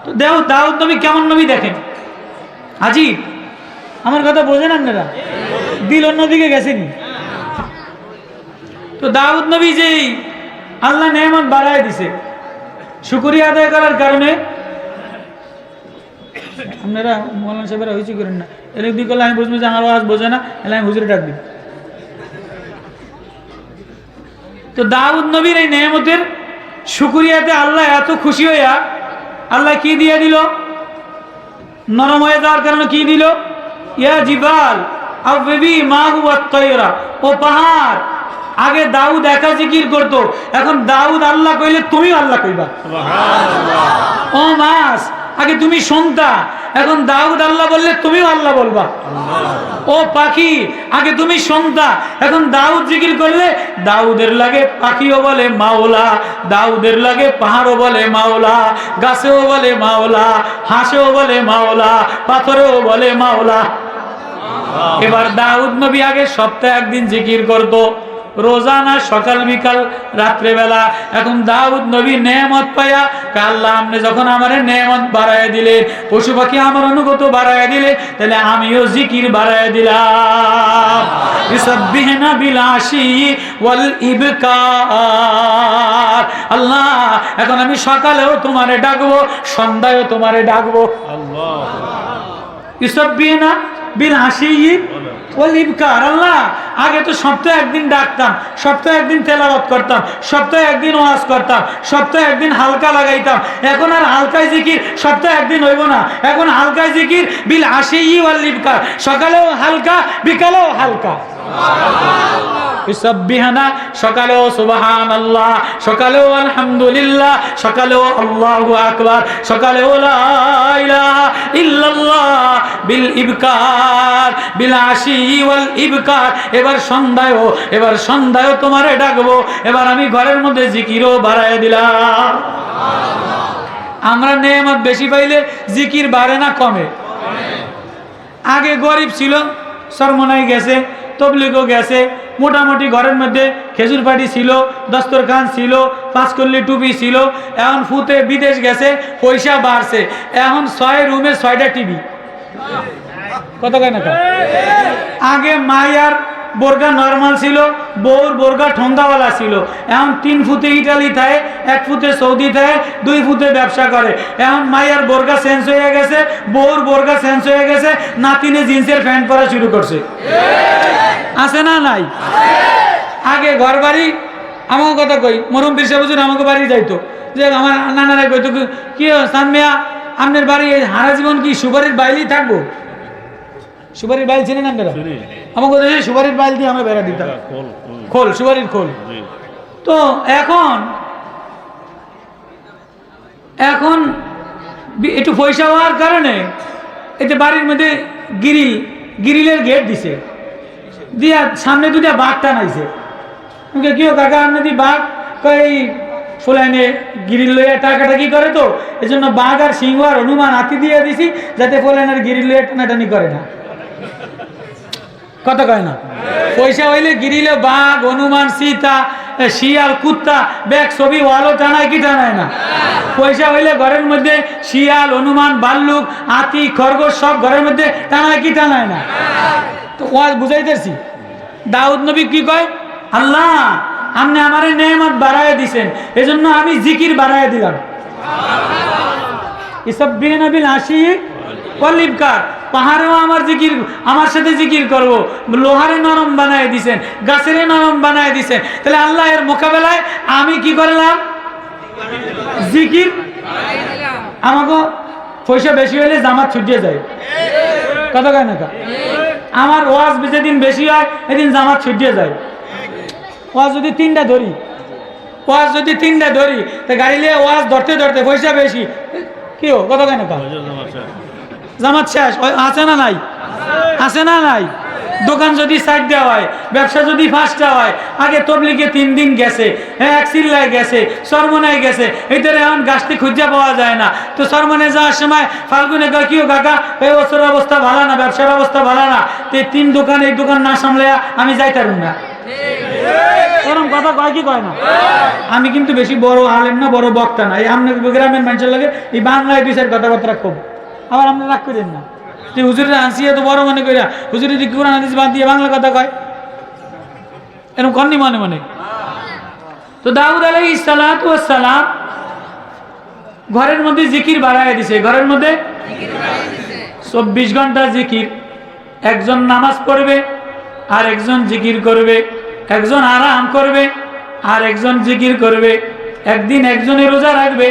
S1: তো দেও দাউদ নবী কেমন নবী দেখেন, আজীব। আমার কথা বোঝেন আপনারা? দিল অন্যদিকে গেছেনি। তো দাউদ নবী যেই আল্লাহ নেয়ামত বাড়ায় দিছে, শুকরিয়া আদায় করার কারণে, আপনারা মৌলানা সাহেবেরা হইচি করেন না, এর দিক করলে আমি বুঝবো যে আমার আওয়াজ বোঝে না, এলে আমি হুজুরে ডাক দিই। তো দাউদ নবীর এই নেয়ামতের শুকরিয়াতে আল্লাহ এত খুশি হইয়া আল্লাহ কি দিয়ে দিল? নরম হয়ে যাওয়ার কারণে কি দিল? ইয়া জিবাল আবিবি মাহু ওয়াত-তায়রা, ও পাহাড়, আগে দাউদ একা জিকির করতো, এখন দাউদ আল্লাহ কইলে তুমিও আল্লাহ কইবা। সুবহানাল্লাহ। ও মাছ, আগে তুমি শুনতা, এখন দাউদ আল্লাহ বললে তুমিও আল্লাহ বলবা। ও পাখি, আগে তুমি শুনতা, এখন দাউদ জিকির করলে দাউদের লাগে পাখিও বলে মাওলা, দাউদের লাগে পাহাড়ও বলে মাওলা, গাছেও বলে মাওলা, হাঁসেও বলে মাওলা, পাথরেও বলে মাওলা। এবার দাউদ নবী আগে সপ্তাহে একদিন জিকির করতো, রোজানা সকাল বিকাল রাত্রেবেলা। এখন দাউদ নবী নেয়ামত পাইয়া, আল্লাহ আপনি যখন আমার নেয়ামত বাড়ায় দিলেন, পশু পাখি আমার অনুগত বাড়ায় দিলে, তাহলে আমিও জিকির বাড়ায় দিলাম। ইসাব্বিহনা বিল আশি ওয়াল ইবকার। আল্লাহ এখন আমি সকালেও তোমারে ডাকবো, সন্ধ্যায়ও তোমারে ডাকবো। আল্লাহ ইসাব্বিহনা বিল আশি ওয়াল ইবকার। আল্লাহ আগে তো সপ্তাহে একদিন ডাকতাম, সপ্তাহে একদিন তেলাওয়াত করতাম, সপ্তাহে একদিন ওয়াজ করতাম, সপ্তাহে একদিন হালকা লাগাইতাম। এখন আর হালকায় জিকির সপ্তাহে একদিন হইব না, এখন হালকায় জিকির বিল আশি ওয়াল ইবকার, সকালেও হালকা বিকালেও হালকা। ইসাব্বিহানা, সকালেও সুবহানাল্লাহ, সকালেও আলহামদুলিল্লাহ, সকালেও আল্লাহু আকবার, সকালেও লা ইলাহা ইল্লাল্লাহ বিল ইবকার বিল আশি ওয়াল ইবকার। এবার সন্ধ্যায়ও তোমারে ডাকবো। এবার আমি ঘরের মধ্যে জিকিরও বাড়ায় দিলাম। আমরা নেয়ামত বেশি পাইলে জিকির বাড়ে না কমে? আগে গরিব ছিল, সরমনাই গেছে, তবলিগও গেছে, মোটামুটি ঘরের মধ্যে খেজুর পাটি ছিল, দস্তরখান ছিল, পাঁচকল্লি টুপি ছিল। এখন ফুতে বিদেশ গেছে, পয়সা বাড়ছে, এখন 6 রুমে 6টা টিভি। কত কয় না? আগে মায়ার বোরগা নরমাল ছিল, বউর বোরগা ঠোঙ্গাওয়ালা ছিল। এখন 3 ফুটে ইটালি থাকে, 1 ফুটে সৌদি থাকে, 2 ফুটে ব্যবসা করে। এখন মায়ার বোরগা চেঞ্জ হয়ে গেছে, বউর বোরগা চেঞ্জ হয়ে গেছে, নাতিনে জিন্সের প্যান্ট পরা শুরু করছে। আছে না নাই? আগে ঘর বাড়ি, আমাকে কথা কই, মরম পীর সাহেব হুজুর আমাকে বাড়ি যাইতো, যে আমার নানারা কইতো কি সানমিয়া আপনার বাড়ি হারা জীবন কি সুপারির বাইলেই থাকবো? সুপারির বাইল চিনেন আপনারা? আমাকে বলতে সুপারির বাইল দিয়ে আমরা বেড়া দিতাম, খোল, সুপারির খোল। তো এখন একটু পয়সা হওয়ার কারণে এতে বাড়ির মধ্যে গ্রিলের গেট দিছে, দিয়া সামনে 2টা বাঘ টানাইছে। কি কাকা আপনি বাঘ কই ফুলাইনে গিরিল লইয়া টাকাটা কি করে, তো এই জন্য বাঘ আর সিংহ আর হনুমান হাতি দিয়ে দিছি, যাতে ফুলাইনের গিরিল লইয়া টানাটানি করে না। কথা কয় না? পয়সা হইলে গিরিলে বাঘ, হনুমান, সীতা, শিয়াল, কুত্তা, ব্যাগ ছবি ওয়ালও টানায় কি টানায় না? পয়সা হইলে ঘরের মধ্যে শিয়াল, হনুমান, ভাল্লুক, হাতি, খরগোশ সব ঘরের মধ্যে টানায় কি টানায় না? তো ওয়াজ বুঝাইতেছি। দাউদ নবী কি কয়, আল্লাহ আপনি আমার নেয়ামত বাড়ায় দিছেন, এজন্য আমি জিকির বাড়ায় দিলাম। ইসাব্বিহনা বিল আশি ওয়াল ইবকার। পাহাড়েও আমার জিকির, আমার সাথে জিকির করবো। লোহারে নরম বানায় দিছেন, গাছেরে নরম বানায় দিছেন, তাহলে আল্লাহ এর মোকাবেলায় আমি কি করলাম? জিকির। আমাকে পয়সা বেশি হইলে জামাত ছুটিয়ে যায়। কথা কয় না? আমার ওয়াজ যেদিন বেশি হয় এদিন জামাত ছুটিয়ে যায়। ওয়াজ যদি 3টা ধরি, তো গাড়ি নিয়ে ওয়াজ ধরতে পয়সা বেশি, কি ও কথা কয় না? জামাত শেষ। আছে না নাই? আছে না নাই? দোকান যদি সাইড দেওয়া হয়, ব্যবসা যদি ফাঁসটা হয়, আগে তবলিগে 3 দিন গেছে, এক চিল্লায় গেছে, সরমনায় গেছে, এইটারে এখন গাছটি খুঁজে পাওয়া যায় না। তো সরমনে যাওয়ার সময় ফাল্গুনে কয় কি কাকা এই বছরের অবস্থা ভালো না, ব্যবসার অবস্থা ভালো না, তো 3 দোকান এই দোকান না সামলে আমি যাইতারুম না। এরকম কথা কয় কি কয় না? আমি কিন্তু বেশি বড় আলেম না, বড় বক্তা না। এই আপনার গ্রামের মানুষের লাগে এই বাংলায় 2-4 কথাবার্তা কম, আবার আপনি রাগ করেন না যে হুজুরের হাসি এত বড় মনে করিয়া হুজুরের কোরআন হাদিস বাদ দিয়ে বাংলা কথা কয়, এরকম কননি মনে। তো দাউদ আলাইহিস সালাতু ওয়াস সালাম ঘরের মধ্যে জিকির বাড়ায় দিছে। ঘরের মধ্যে 24 ঘন্টা জিকির। একজন নামাজ পড়বে আর একজন জিকির করবে, একজন আরাম করবে আর একজন জিকির করবে। একদিন একজনে রোজা রাখবে,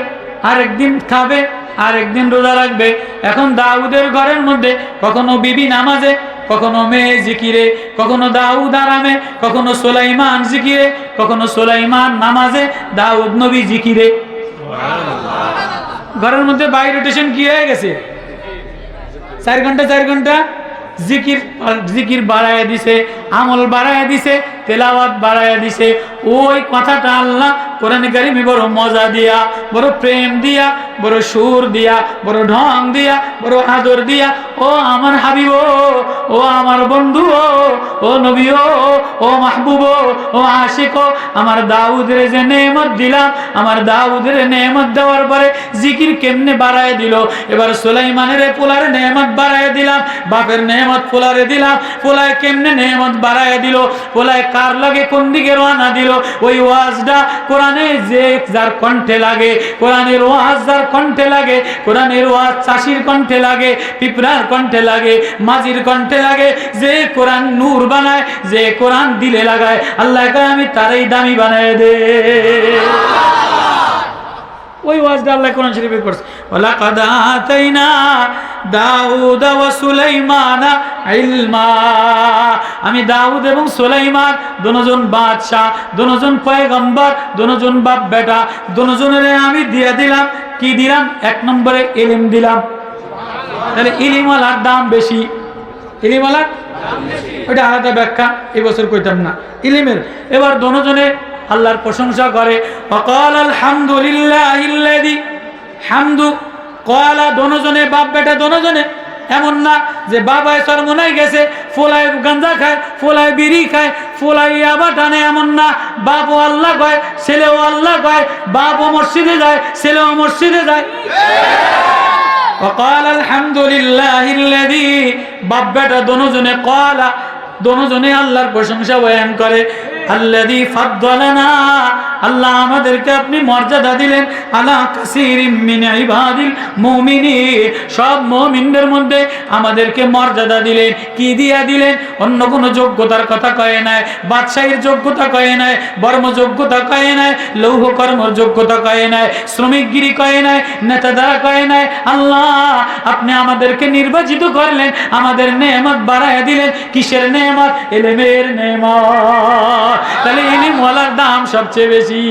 S1: আর একদিন খাবে, আর একদিন রোজা রাখবে। এখন দাউদের ঘরের মধ্যে কখনো বিবি নামাজে, কখনো মেয়ে জিকিরে, কখনো দাউদ আরামে, কখনো সুলাইমান জিকিরে, কখনো সুলাইমান নামাজে, দাউদ নবী জিকিরে। ঘরের মধ্যে বাই রোটেশন কি হয়ে গেছে, 4 ঘন্টা 4 ঘন্টা জিকির বাড়ায় দিছে, আমল বাড়ায় দিছে, তেলাওয়াত বাড়ায় দিছে। ওই কথাটা আল্লাহ কোরআন কারিমে বড় মজা দিয়া, বড় প্রেম দিয়া, বড় সুর দিয়া, বড় ঢং দিয়া, বড় আদর দিয়া, ও আমার হাবিব, ও আমার বন্ধু, ও নবী, ও মাহবুব, ও আশিক, আমার দাউদের যে নেমত দিলাম, আমার দাউদের নেমত দেওয়ার পরে জিকির কেমনে বাড়ায় দিল। এবার সুলাইমানের পোলার নেমত বাড়ায় দিলাম, বাপের নেমত পোলারে দিলাম, পোলায় কেমনে নেমত বাড়ায় দিল, পোলায় কার লাগে কোন দিকে রওনা দিল। ওই ওয়াজটা কোরআনে যে যার কণ্ঠে লাগে, কোরআনের ওয়াজ যার কণ্ঠে লাগে, কোরআনের ওয়াজ চাষির কণ্ঠে লাগে, পিঁপড়ার কণ্ঠে লাগে, মাঝির কণ্ঠে লাগে, যে কোরআন নূর বানায়, যে কোরআন দিলে লাগায়, আল্লাহ কয় আমি তারই দামি বানায় দে। ওই ওয়াজটা আল্লাহ কোরআন শরীফে করছে, ওয়ালাকাদ আতাইনা দাউদ ওয়া সুলাইমানা ইলমা। আমি দাউদ এবং সুলাইমান দুজন বাদশা, দুজন পয়গম্বর, দুজন বাপ বেটা, দুজনের আমি দিয়ে দিলাম কি দিলাম? 1 নম্বরে ইলম দিলাম। তাহলে ইলমওয়ালার দাম বেশি, ইলমওয়ালার দাম বেশি, ওটা আলাদা ব্যাখ্যা এই বছর কইতাম না ইলমের। এবার দুজনে আল্লাহর প্রশংসা করে, ওয়াকাল আলহামদুলিল্লাহিল্লাযী, হামদু কয়লা দুজনে বাপ বেটা দুজনে। এমন না যে বাবায় সরমনায় গেছে, ফোলায় গাঞ্জা খায়, ফোলায় বিড়ি খায়, ফোলায় আবার টানে, এমন না। বাপও আল্লাহ কয়, ছেলেও আল্লাহ কয়, বাপও মসজিদে যায়, ছেলেও মসজিদে যায়। ওয়াকাল আলহামদুলিল্লাহিল্লাযী, বাপ বেটা দুজনে কয়লা দুজনে আল্লাহর প্রশংসা বয়ান করে। আল্লাযী ফাদ্দালানা, আল্লাহ আমাদেরকে আপনি মর্যাদা দিলেন, আলা কাসীরিম মিন ইবাদিল মুমিনিন, সব মুমিনদের মধ্যে আমাদেরকে মর্যাদা দিলেন। কি দিয়া দিলেন? অন্য কোনো যোগ্যতার কথা কয় নাই, বাদশাহীর যোগ্যতা কয় নাই, বর্ম যোগ্যতা কয় নাই, লৌহ কর্মর যোগ্যতা কয় নাই, শ্রমিকগিরি কয় নাই, নেতাদারা কয় নাই। আল্লাহ আপনি আমাদেরকে নির্বাচিত করলেন, আমাদের নেয়ামত বাড়ায় দিলেন। কিসের নেয়ামত? ইলমের নেয়ামত। তাহলে ইলমওয়ালার দাম সবচেয়ে বেশি।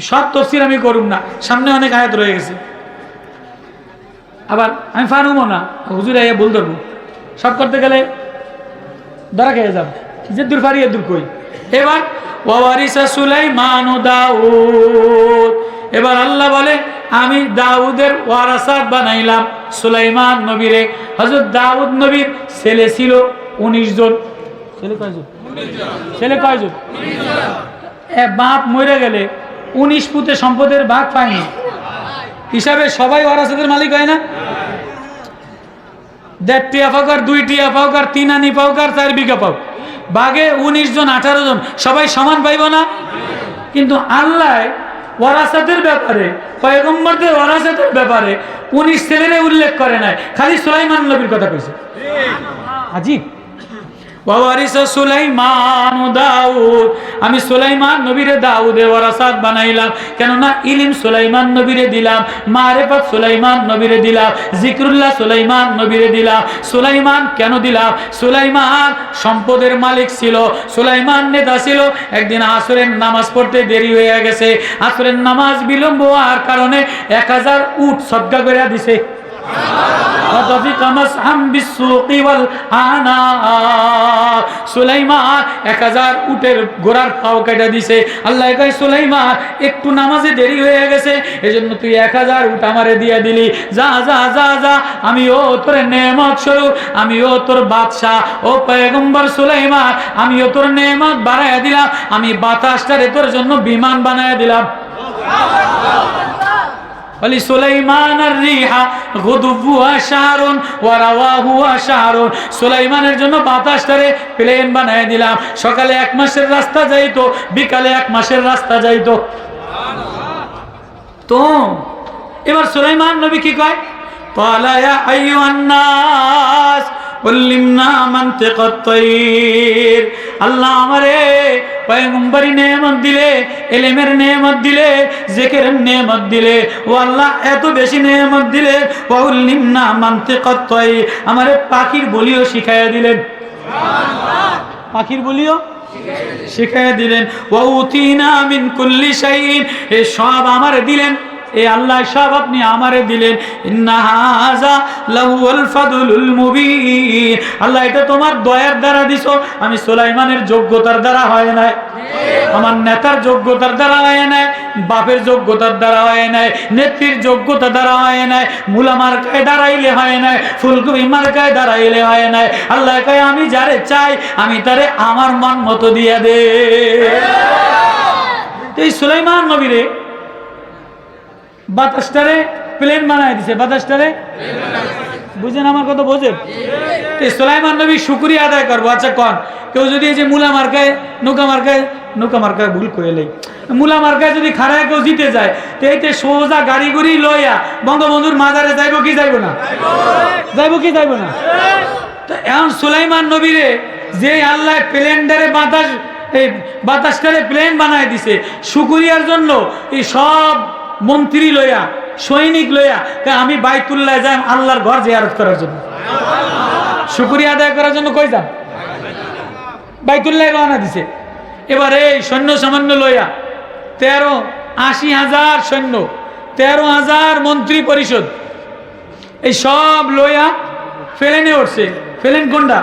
S1: সব তফসির আমি করুম না, সামনে অনেক আয়াত রয়ে গেছে, আবার আমি পারুমও না, হুজুরে ভুল ধরবো। সব করতে গেলে ধরা খেয়ে যাব, যে দূর পারি এ দূর কই। এবার ওয়ারিসা সুলাইমান ও দাউদ, এবার আল্লাহ বলে আমি দাউদের ওয়ারাসাত বানাইলাম সুলাইমান নবীরে। হযরত দাউদ নবীর ছেলে ছিল 19 জন। ছেলে কয়জন? 19 জন। ছেলে কয়জন? 19 জন। বাপ মরে গেলে 19 পুতে সম্পদের ভাগ পায়নি হিসাবে সবাই ওয়ারাসাতের মালিক হয় না? 1.5 টিয়া পাওক আর 2 টিয়া পাওক আর 3 আনি পাওক আর 4 বিঘা পাওক, ভাগে 19 জন 18 জন সবাই সমান পাইব না? কিন্তু আল্লাহ ওয়ারাসাতের ব্যাপারে, পয়গম্বরদের ওয়ারাসাতের ব্যাপারে 19 ছেলেরে উল্লেখ করে নাই, খালি সুলাইমান নবীর কথা কইছে। আজীব। ওয়ারিসা সুলাইমান ও দাউদ, আমি সুলাইমান নবীরে দাউদের ওয়ারাসাত বানাইলাম। কেননা ইলম সুলাইমান নবীরে দিলাম, মারিফাত সুলাইমান নবীরে দিলাম, জিকরুল্লাহ সুলাইমান নবীরে দিলাম। সুলাইমান কেন দিলাম? সুলাইমান সম্পদের মালিক ছিল, সুলাইমান নেতা ছিল। একদিন আসরের নামাজ পড়তে দেরি হয়ে গেছে, আসরের নামাজ বিলম্ব হওয়ার কারণে 1000 উট সদকা করে দিছে। সুলাইমান 1000 উটের ঘোড়ার পাও কেটে দিছে। আল্লাহ কয় সুলাইমান একটু নামাজে দেরি হয়ে গেছে, এজন্য তুই 1000 উট আমারে দিয়ে দিলি। যা যা যা যা, আমিও তোর নেয়ামত স্বরূপ, আমিও তোর বাদশাহ, ও পয়গম্বর সুলাইমান, আমিও তোর নেয়ামত বাড়াইয়া দিলাম। আমি বাতাসটারে তোর জন্য বিমান বানাইয়া দিলাম। বলি সুলাইমান আর রিহা গুদুবুহা শাহরুন ওয়া রাওয়াহুহা শাহরুন, সুলাইমানের জন্য বাতাসটারে প্লেন বানায় দিলাম। সকালে 1 মাসের রাস্তা যাইতো, বিকালে 1 মাসের রাস্তা যাইতো। তো এবার সুলাইমান নবী কি কয়? ক্বালা ইয়া আইয়ুহান নাস উল্লিমনা মানতিকাত তায়র। আল্লাহ আমারে পয়গম্বরি নেয়ামত দিলে, ইলমের নেয়ামত দিলে, জিকিরের নেয়ামত দিলে, ও আল্লাহ এত বেশি নেয়ামত দিলে। ওয়া উল্লিমনা মানতিকাত তায়র, আমারে পাখির বলিও শিখাইয়া দিলেন। সুবহানাল্লাহ। পাখির বলিও শিখাইয়া দিলেন। ওয়া উতিনা মিন কুল্লি শাইইন, এই সব আমারে দিলেন, এই আল্লাহ সব আপনি আমারে দিলেন। ইন্না হাযা লাহুল ফাদলুল মুবিন, আল্লাহ এটা তোমার দয়ার দ্বারা দিছো, আমি সুলাইমানের যোগ্যতার দ্বারা হয় নাই, আমার নেতার যোগ্যতার দ্বারা হয় নাই, বাপের যোগ্যতার দ্বারা হয় নাই, নেত্রীর যোগ্যতা দ্বারা হয় নাই, মুলা মার্কায় দাঁড়াইলে হয় নাই, ফুলকপি মার্কায় দাঁড়াইলে হয় নাই। আল্লাহ কয় আমি যারে চাই আমি তারে আমার মন মতো দিয়ে দে। এই সুলাইমান নবীরে বাতাসটারে প্লেন বানায় দিছে, বাতাসটারে বুঝেন আমার কথা, বোঝেন? সুলাইমান নবী শুকরিয়া আদায় করবো। আচ্ছা কন, কেউ যদি এই যে মুলা মার্কায় নৌকা মার্কায় ভুল করে লাই, মুলা মার্কায় যদি খাড়ায় কেউ জিতে যায়, তো এইতে সোজা গাড়ি গুড়ি লইয়া বঙ্গবন্ধুর মাজারে যাইব কি যাইব না? যাইব কি যাইব না? তো এখন সুলাইমান নবীরে যে আল্লাহ প্লেনটারে বাতাস, এই বাতাসটারে প্লেন বানায় দিছে, শুকরিয়ার জন্য এই সব মন্ত্রী লইয়া সৈনিক লইয়া আমি বাইতুল্লাহ যাই আল্লাহর ঘর জিয়ারত করার জন্য, শুকরিয়া আদায় করার জন্য। কই যান? বাইতুল্লাহ রওনা দিছে। এবার এই সৈন্য সামান্য লইয়া 80,000 সৈন্য, 13,000 মন্ত্রী পরিষদ, এই সব লইয়া ফেলেনে উঠছে। ফেলেন কোনটা?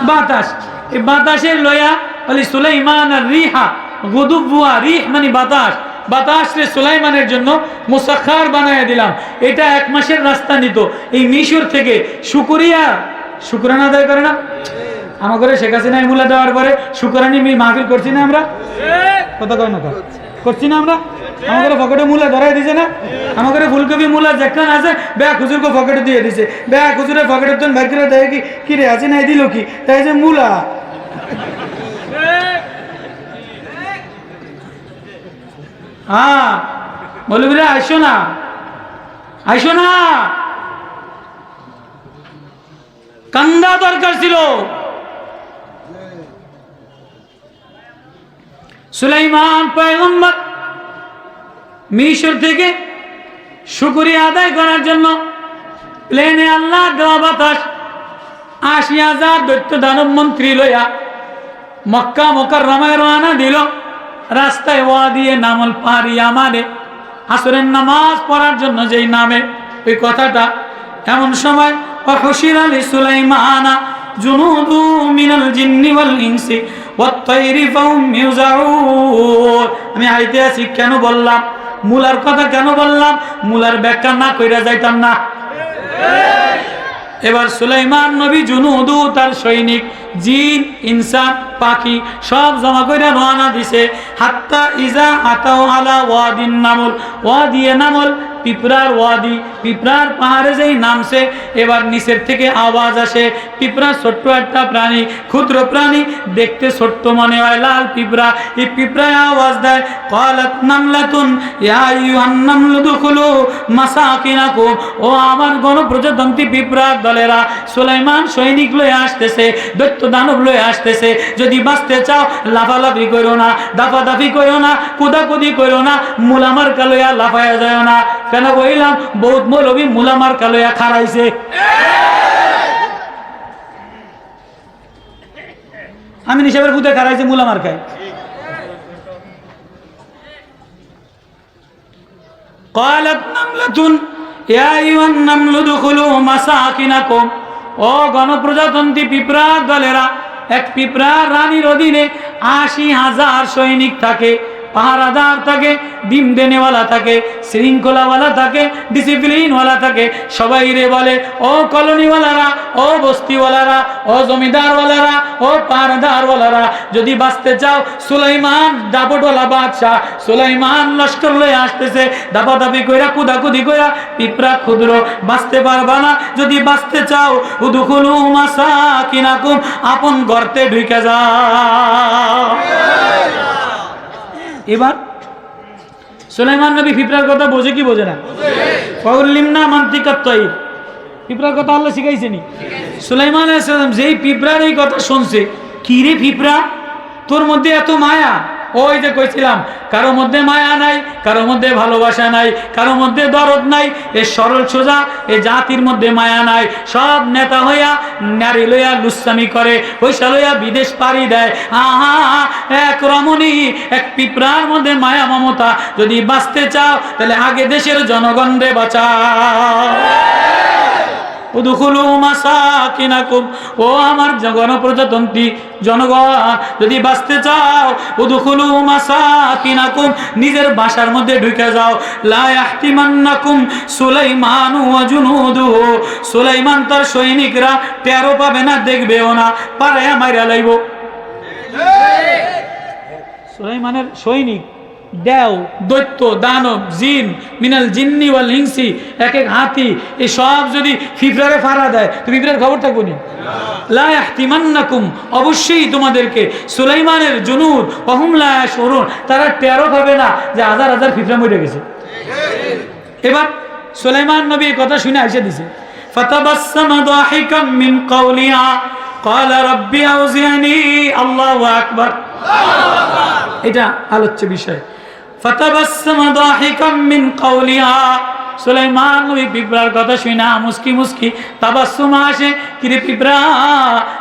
S1: বাতাস। এই বাতাসের লইয়া বলি সুলাইমান আর রিহা গুদুবুয়া, রিহ মানে বাতাস, বাতাস রে সুলাইমানের জন্য মুসাখার বানায় দিলাম। এটা 1 মাসের রাস্তা নিত এই মিশর থেকে। শুকরানা আদায় করে না আমার ঘরে শেখ হাসিনা মুলা দেওয়ার পরে শুকরানি মাহফিল করছি না আমরা? কথা কয় না করছি না আমরা? আমার পকেটে মুলা ধরাই দিছে না? আমার ফুলকপি মুলা যেখানে আছে ব্যাগ হুজুরকে পকেটে দিয়ে দিছে, ব্যাগ হুজুরের পকেটের জন্য বাইক করে দেয় কি রে হাসিনা দিল কি, তাই যে মুলা। হ্যাঁ বলবি রে আইসো না, আইসো না, কান্দা দরকার ছিল। সুলাইমান পয়গম্বর মিশর থেকে শুকরিয়া আদায় করার জন্য প্লেনে আল্লাহ দেওয়া বাতাস 80,000 দৈত্য দানব মন্ত্রী লইয়া মক্কা মুকাররমায় রওনা দিল। রাস্তায় ওয়াদিয়ে নামল পাহাড়ি আমারে আসরের নামাজ পড়ার জন্য যেই নামে ওই কথাটা, এমন সময় ওয়াহুশিরা লিসুলাইমানা জুনুদু মিনাল জিন্নি ওয়াল ইনসি ওয়াত তায়রি ফাহুম ইউজাউন। আমি আইতে আছি কেন বললাম, মুলার কথা কেন বললাম, মুলার ব্যাখ্যা না কইরা যাইতাম না। এবার সুলাইমান নবী জুনুদু তার সৈনিক জিন ইনসান পাখি সব জমা করে রওনা দিছে। হাত্তা ইজা আতাও আলা ওয়াদিন নামল, ওয়াদিয়ে নামল পিঁপড়ার ওয়াদি, পিঁপড়ার পাহাড়ে যেই নামছে এবার নিচের থেকে আওয়াজ আসে। পিঁপড়া ছোট্ট একটা প্রাণী, ক্ষুদ্র প্রাণী, দেখতে ছোট্ট মনে হয়, লাল পিঁপড়া। এই পিঁপড়ায় আওয়াজ দেয় ক্বালাত নামলাতুন ইয়া আইয়ুহান নামলু দুখুলু মাসাকিনাকুম, ও আমার গণপ্রজাতন্ত্রী পিঁপড়ার দলেরা, সুলাইমান সৈনিক লয়ে আসতেছে, দৈত্য দানব লয়ে আসতেছে, যদি বাঁচতে চাও লাফালাফি করো না, দাফাদাফি করো না, কুদাকুদি করো না, মুলামার কালয়া লাফায়া যায় না। কেন বললাম? বহুত মৌলবী মুলামার কালয়া খারাইছে। আমি নিশাবের ভূতে খারাইছে মুলামার খাই। ক্বালাত নামলাতুন ইয়া আইয়ুহান নামলু দুখুলু মাসাকিনাকুম, ও গণপ্রজাতন্ত্রী পিঁপড়ার দলেরা, এক পিঁপড়া রানীর অধীনে 80,000 সৈনিক থাকে, পাহারাদার থাকে, ডিম দেনেওয়ালা থাকে, শৃঙ্খলাওয়ালা থাকে, ডিসিপ্লিনওয়ালা থাকে। সবাই রে বলে ও কলোনিওয়ালারা, ও বস্তিওয়ালারা, ও জমিদারওয়ালারা, ও পাহারাদারওয়ালারা, যদি বাঁচতে চাও সুলাইমান দাপটওয়ালা বাদশাহ, সুলাইমান লস্কর লয়ে আসতেছে, দাপাদাপি কইরা কুদাকুদি কইরা, পিঁপড়া ক্ষুদ্র, বাঁচতে পারবা না। যদি বাঁচতে চাও উদখুলু মাসাকিনাকুম, আপন গর্তে ঢুকে যাও। এবার সুলাইমান নবী পিঁপড়ার কথা বোঝে কি বোঝে না? ফাউল্লিমনা মান্তিকাত তায়র, পিঁপড়ার কথা আল্লাহ শিখাইছেনি। সুলাইমান আলাইহিস সালাম যেই পিঁপড়ার এই কথা শুনছে, কি রে পিঁপড়া, তোর মধ্যে এত মায়া, ওই যে কইছিলাম, কারো মধ্যে মায়া নাই, কারো মধ্যে ভালোবাসা নাই, কারো মধ্যে দরদ নাই। এ সরল সোজা এ জাতির মধ্যে মায়া নাই। সব নেতা হইয়া নারী লইয়া লুচ্ছামি করে, পয়সা লইয়া বিদেশ পাড়ি দেয়। আহা, এক রমণী, এক পিঁপড়ার মধ্যে মায়া মমতা। যদি বাঁচতে চাও তাহলে আগে দেশের জনগণরে বাঁচাও। উদখুলু মাসাকিনাকুম, ও আমার গণপ্রজাতন্ত্রী জনগণ, যদি বাঁচতে চাও উদখুলু মাসাকিনাকুম, নিজের বাসার মধ্যে ঢুকে যাও। লা ইয়াহতিমান্নাকুম সুলাইমানু ওয়া জুনুদুহু, সুলাইমান তার সৈনিকরা টেরও পাবে না, দেখবেও না, পাড়ায় মাইরা লাইব। সুলাইমানের সৈনিক, দেও, দৈত্য, দানব, জিন, মিনাল জিন্নি ওয়াল ইনসি, এক এক হাতি, এই সব যদি ফিফরারে ফাড়া দেয় তো ফিফরার খবর থাকবো নি? লা ইয়াহতিমান্নাকুম, অবশ্যই তোমাদেরকে সুলাইমানের জুনুদ ওহুম লা ইয়াশউরুন, তারা টেরও পাবে না যে হাজার হাজার ফিফরা মরে গেছে। এবার সুলাইমান নবী কথা শুনে আইসা দিছে, ফাতাবাসসামা দাহিকাম মিন কাওলিহা ক্বালা রাব্বি আউজি'নি, আল্লাহু আকবার, এটা আলোচ্য বিষয়। ফাতাবাসসামা দাহিকাম মিন কাওলিহা, সুলাইমান নবী পিঁপড়ার কথা শুনা মুস্কি মুস্কি তাবাসসুম আসে। কিরে পিঁপড়া,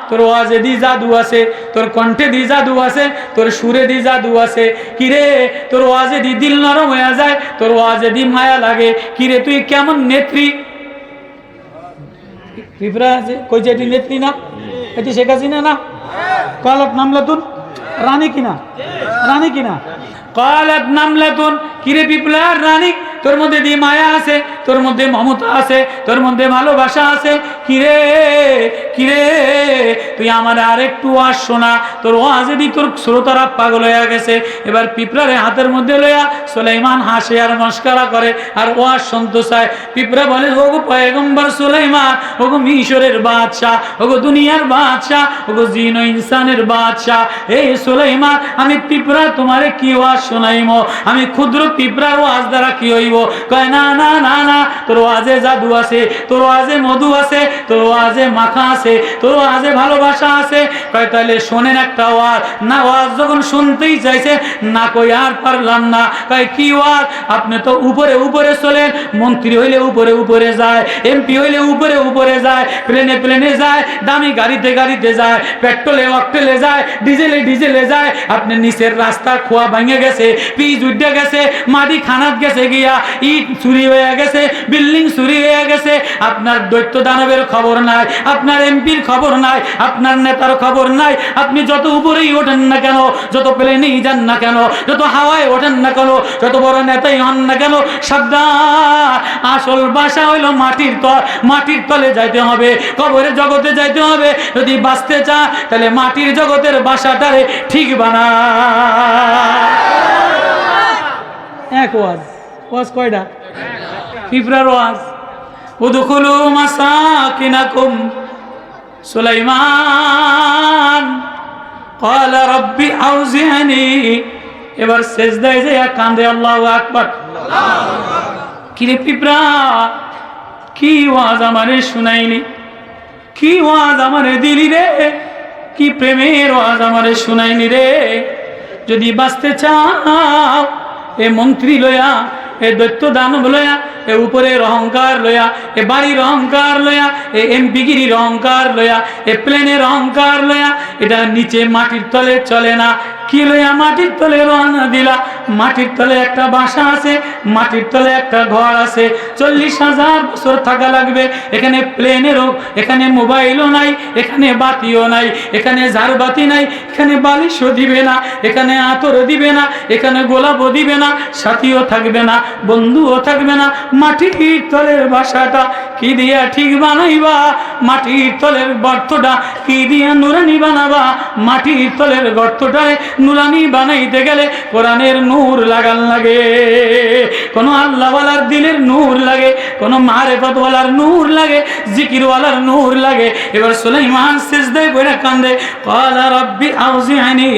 S1: তোর ওয়াজে দি জাদু আছে, তোর কণ্ঠে দি জাদু আছে, তোর সুরে দি জাদু আছে। কিরে, তোর ওয়াজে দি দিল নরম হয়ে যায়, তোর ওয়াজে দি মায়া লাগে। কিরে, তুই কেমন নেত্রী? পিঁপড়া আছে কইছে এটি নেত্রী না, এটি শেখ হাসিনা না? কালাত নামলাতুন, রানী কিনা, রানী কিনা? কালাত নামলাতুন, কিরে পিঁপড়ার রানী, তোর মধ্যে দিয়ে মায়া আছে, তোর মধ্যে মমতা আছে, তোর মধ্যে ভালোবাসা আছে। কিরে, কিরে, তুই আমার আরেকটু ওয়াজ শোনা। তোর ওয়াজে দি তোর শ্রোতারা পাগল হয়ে গেছে। এবার পিঁপড়ারে হাতের মধ্যে লইয়া সুলাইমান হাসে আর মস্করা করে আর ওয়াজ শুনতে চায়। পিঁপড়া বলে, ওগো পয়গম্বর সুলাইমান, ওগো মিশরের বাদশাহ, ওগো দুনিয়ার বাদশাহ, ওগো জিন ও ইনসানের বাদশাহ, এই সুলাইমান, আমি পিঁপড়া তোমারে কি ওয়াজ শোনাইমো? আমি ক্ষুদ্র পিঁপড়ার ওয়াজ দ্বারা কি হইব? কয় না না না না, তোর ওয়াজে জাদু আছে, তোর ওয়াজে মধু আছে, তোর ওয়াজে মাখা আছে, তোর ওয়াজে ভালোবাসা আছে। কয় তাহলে শোনেন একটা ওয়াজ। না, ওয়াজ যখন শুনতেই চাইছে না, কই আর পারলাম না। কয় কি ওয়াজ? আপনি তো উপরে উপরে চলেন, মন্ত্রী হইলে উপরে উপরে যায়, এমপি হইলে উপরে উপরে যায়, প্লেনে প্লেনে যায়, দামি গাড়িতে গাড়িতে যায়, পেট্রোলে অকটেলে যায়, ডিজেলে ডিজেলে যায়। আপনি নিচের রাস্তা খোয়া ভাঙে গেছে, পিচ উঠে গেছে, মাটি খানাত গেছে গিয়া, ইট চুরি হয়ে গেছে, বিল্ডিং চুরি হয়ে গেছে। আপনার দৈত্য দানবের খবর নাই, আপনার এমপির খবর নাই, আপনার নেতার খবর নাই। আপনি যত উপরেই ওঠেন না কেন, যত প্লেনেই যান না কেন, যত হাওয়ায় ওঠেন না কেন, যত বড় নেতাই হন না কেন, সাবধান, আসল বাসা হইল মাটির তল। মাটির তলে যাইতে হবে, কবরের জগতে যাইতে হবে। যদি বাঁচতে চান তাহলে মাটির জগতের বাসাটারে ঠিক বানা। এক ওয়াজ, ওয়াজ কয়টা? পিঁপড়ার ওয়াজ। উদখুলু মাসাকিনাকুম, সুলাইমান ক্বালা রাব্বি আউজি'নি, এবার সেজদায় যাইয়া কান্দে, আল্লাহু আকবার। কিরে পিঁপড়া, কি ওয়াজ আমারে শুনাইলি? কি ওয়াজ আমারে দিলি রে? কি প্রেমের ওয়াজ আমারে শুনাইলি রে? যদি বাঁচতে চাও এ মন্ত্রী লয়া, এ দৈত্য দানব লয়া, এ উপরের অহংকার লয়া, এ বাড়ির অহংকার লয়া, এ এমপিগিরির অহংকার লয়া, এ প্লেনের অহংকার লয়া, এটা নিচে মাটির তলে চলে না। কি লইয়া মাটির তলে রওনা দিলা? মাটির তলে একটা বাসা আছে, মাটির তলে একটা ঘর আছে, 40,000 বছর থাকা লাগবে। এখানে প্লেনেরও, এখানে মোবাইলও নাই, এখানে বাতিও নাই, এখানে ঝাড়বাতি নাই, এখানে বালিশও দিবে না, এখানে আতরও দিবে না, এখানে গোলাপও দিবে না, সাথীও থাকবে না, বন্ধুও থাকবে না। মাটির তলের বাসাটা কি দিয়া ঠিক বানাইবা? মাটির তলের গর্তটা কি দিয়া নুরানি বানাবা? মাটির তলের গর্তটায় নুরানি বানাইতে গেলে কোরআনের নূর লাগান লাগে, কোন আল্লাহওয়ালার দিলের নূর লাগে, কোন মারেফতওয়ালার নূর লাগে, জিকিরওয়ালার নূর লাগে। এবার সুলাইমান সিজদায় পড়ে কান্দে, ক্বালা রাব্বি আউজি'নি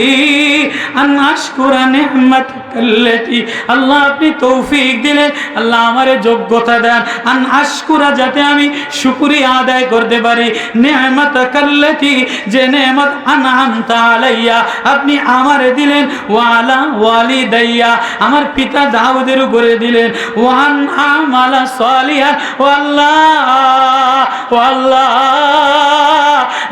S1: আন আশকুরা নি'মাতাকাল্লাতী, আল্লাহ আপনি তৌফিক দিলেন, আল্লাহ আমারে যোগ্যতা দেন, আন আশকুরা যাতে আমি শুকরিয়া আদায় করতে পারি, নি'মাতাকাল্লাতী যে নেয়ামত আনআমতা আলাইয়া আপনি আমারে দিলেন, ওয়া আলা ওয়ালিদাইয়া আমার পিতা দাউদের উপরে দিলেন, ওয়া আন আমালা সালিহা, ও আল্লাহ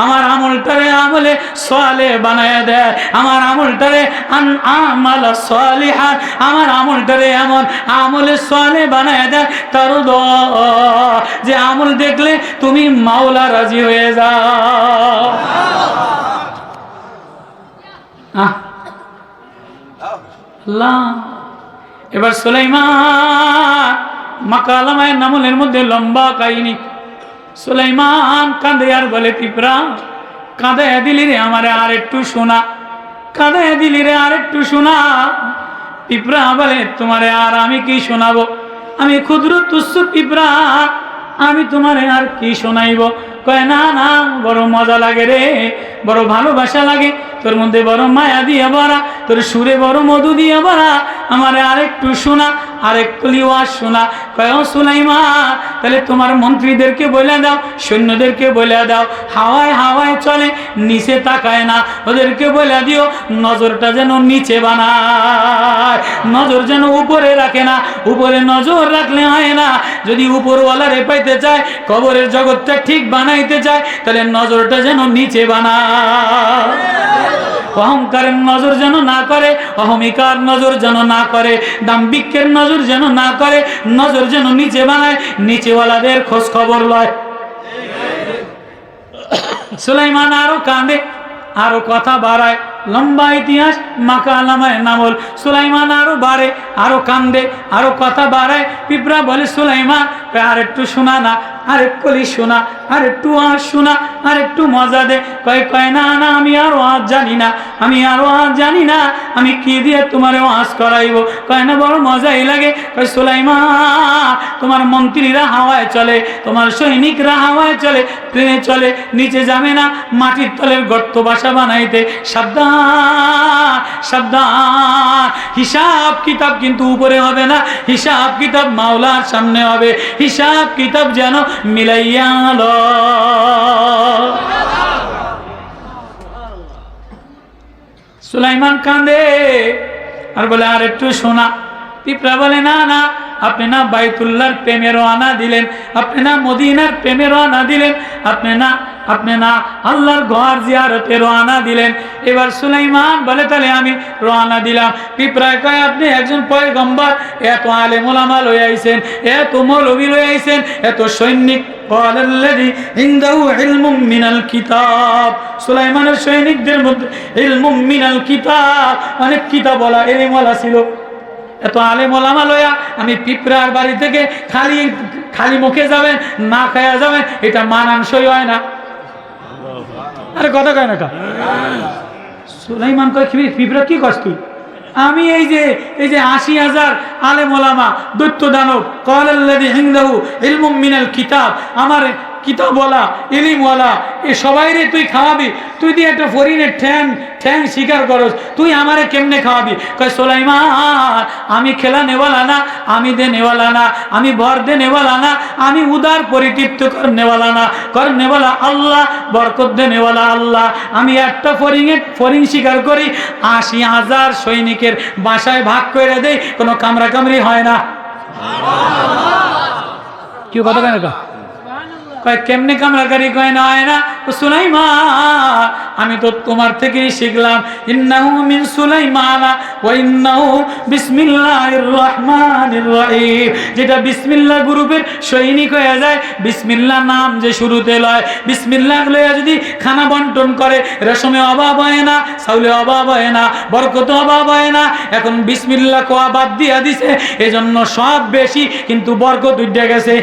S1: আমার আমলটারে আমলে সালেহ বানায়া দেয়, আমার আমলটারে আন আমালা সালিহা আমার আমলটারে এমন আমলে সালেহ বানায়া দেয় তার যে আমল দেখলে তুমি মাওলা রাজি হয়ে যাও। আল্লাহ এবার সুলাইমান মাকালামায় নামলের মধ্যে লম্বা কাহিনী। সুলাইমান কাঁদে আর বলে, পিঁপড়া কাঁদাইয়া দিলি রে আমারে আর একটু শোনা, কাঁদাইয়া দিলি রে আর একটু শোনা। পিঁপড়া বলে, তোমারে আর আমি কি শোনাবো, আমি ক্ষুদ্র তুচ্ছ পিঁপড়া, আমি তোমারে আর কি শোনাইব। কয় না না, বড় মজা লাগে রে, বড় ভালোবাসা লাগে, তোর মধ্যে বড় মায়া দিয়ে ভরা, তোর সুরে বড় মধু দিয়ে ভরা, আমারে আরেকটু শোনা, আরেক কলি ওয়াজ শোনা। কয় ও সুলাইমান, তাহলে তোমার মন্ত্রীদেরকে বলে দাও, সৈন্যদেরকে বলে দাও, হাওয়ায় হাওয়ায় চলে, নিচে তাকায় না, ওদেরকে বলে দিও নজরটা যেন নিচে বানায়, নজর যেন উপরে রাখে না, উপরে নজর রাখলে হয় না। যদি উপরওয়ালারে পাইতে চায়, কবরের জগৎটা ঠিক বানাইতে চায়, তাহলে নজরটা যেন নিচে বানায়। অহংকারের নজর যেন না করে, অহমিকার নজর যেন না করে, দাম্ভিকের নজর যেন না করে, নজর যেন নিচে বানায়, নিচেওয়ালাদের খোঁজ খবর লয়। সুলাইমান আরো কাঁদে, আরো কথা বাড়ায়, লম্বা ইতিহাস মাকালামায় নামল। সুলাইমান আরো বাড়ে, আরো কান্দে, আরো কথা বাড়ায়। পিঁপড়া বলে, সুলাইমান আর একটু শোনা না, আরেক কলি শোনা, আর একটু আজ শোনা, আর একটু মজা দে। কয় না না, আমি আরো আজ জানি না, আমি আরো আজ জানি না, আমি কি দিয়ে তোমার ওয়াজ করাইব। কয় না, বড় মজাই লাগে। কয় সুলাইমান, তোমার মন্ত্রীরা হাওয়ায় চলে, তোমার সৈনিকরা হাওয়ায় চলে, প্লেনে চলে, নিচে যাবে না, মাটির তলের গর্ত বাসা বানাইতে। সাবধান সাবধান, হিসাব কিতাব কিন্তু উপরে হবে না, হিসাব কিতাব মাওলার সামনে হবে, হিসাব কিতাব যেন মিলাইয়া লো। সুলাইমান কাঁদে আর বলে, আর একটু শোনা। পিঁপড়া বলে, না না, আপনি না বাইতুল্লাহর প্রেমে রওনা দিলেন, আপনি না মদিনার প্রেমে রওনা দিলেন, আপনি না আল্লাহর ঘর জিয়ারতে রওনা দিলেন। এবার সুলাইমান বলে, তাহলে আমি রওনা দিলাম। পিঁপড়ায় কয়, আপনি একজন পয়গম্বর, এত আলেম ওলামা লই আইছেন, এত মৌলবী লই আইছেন, এত সৈনিক। সুলাইমানের সৈনিকদের মধ্যে ইলমুম মিনাল কিতাব, অনেক কিতাবওয়ালা ইলমওয়ালা ছিল। এত আলেম ওলামা লয়া আমি পিঁপড়ার বাড়ি থেকে খালি মুখে যাবেন, না খায়া যাবেন, এটা মানানসই হয় না। আরে কথা কয় না কা। সুলাইমান কয়, পিঁপড়া কি করছ তুই? আমি এই যে ৮০,০০০ আলেম ওলামা দৈত্য দানব, ক্বালাল্লাযী ইনদাহু ইলমুম মিনাল কিতাব, আমার কিতাবওয়ালা ইলিমওয়ালা, এ সবাই রে তুই খাওয়াবি? তুই দিয়ে একটা ফরিনের ঠ্যাং স্বীকার করস, তুই আমারে কেমনে খাওয়াবি? কয়, সুলাইমান, আমি খেলা নেওয়ালা না, আমি দে নেওয়ালা না, আমি ভর দে নেওয়ালা না, আমি উদার পরিতৃপ্ত কর নেওয়ালা না, কর নেওয়ালা আল্লাহ, বরকত দে নেওয়ালা আল্লাহ। আমি একটা ফরিং স্বীকার করি, ৮০,০০০ সৈনিকের বাসায় ভাগ করে দেই, কোনো কামরা কামড়ি হয় না। কি কথা কেন? কয়, কেমনে কামরাকারী? কয় না, হয় না। সুলাইমান, আমি তো তোমার থেকেই শিখলাম, ইন্নাহু মিন সুলাইমানা ওয়া ইন্নাহু বিসমিল্লাহির রহমানির রহিম। যেটা বিসমিল্লাহ গ্রুপের সৈনিক হয়ে যায়, বিসমিল্লাহ নাম যে শুরুতে লয়, বিসমিল্লাহ লইয়া যদি খানা বন্টন করে, রেশমে অভাব হয় না, চাউলে অভাব হয় না, বরকত অভাব হয় না। এখন বিসমিল্লাহ কোয়া বাদ দিয়া দিছে, এজন্য সব বেশি, কিন্তু বরকত উঠে গেছে।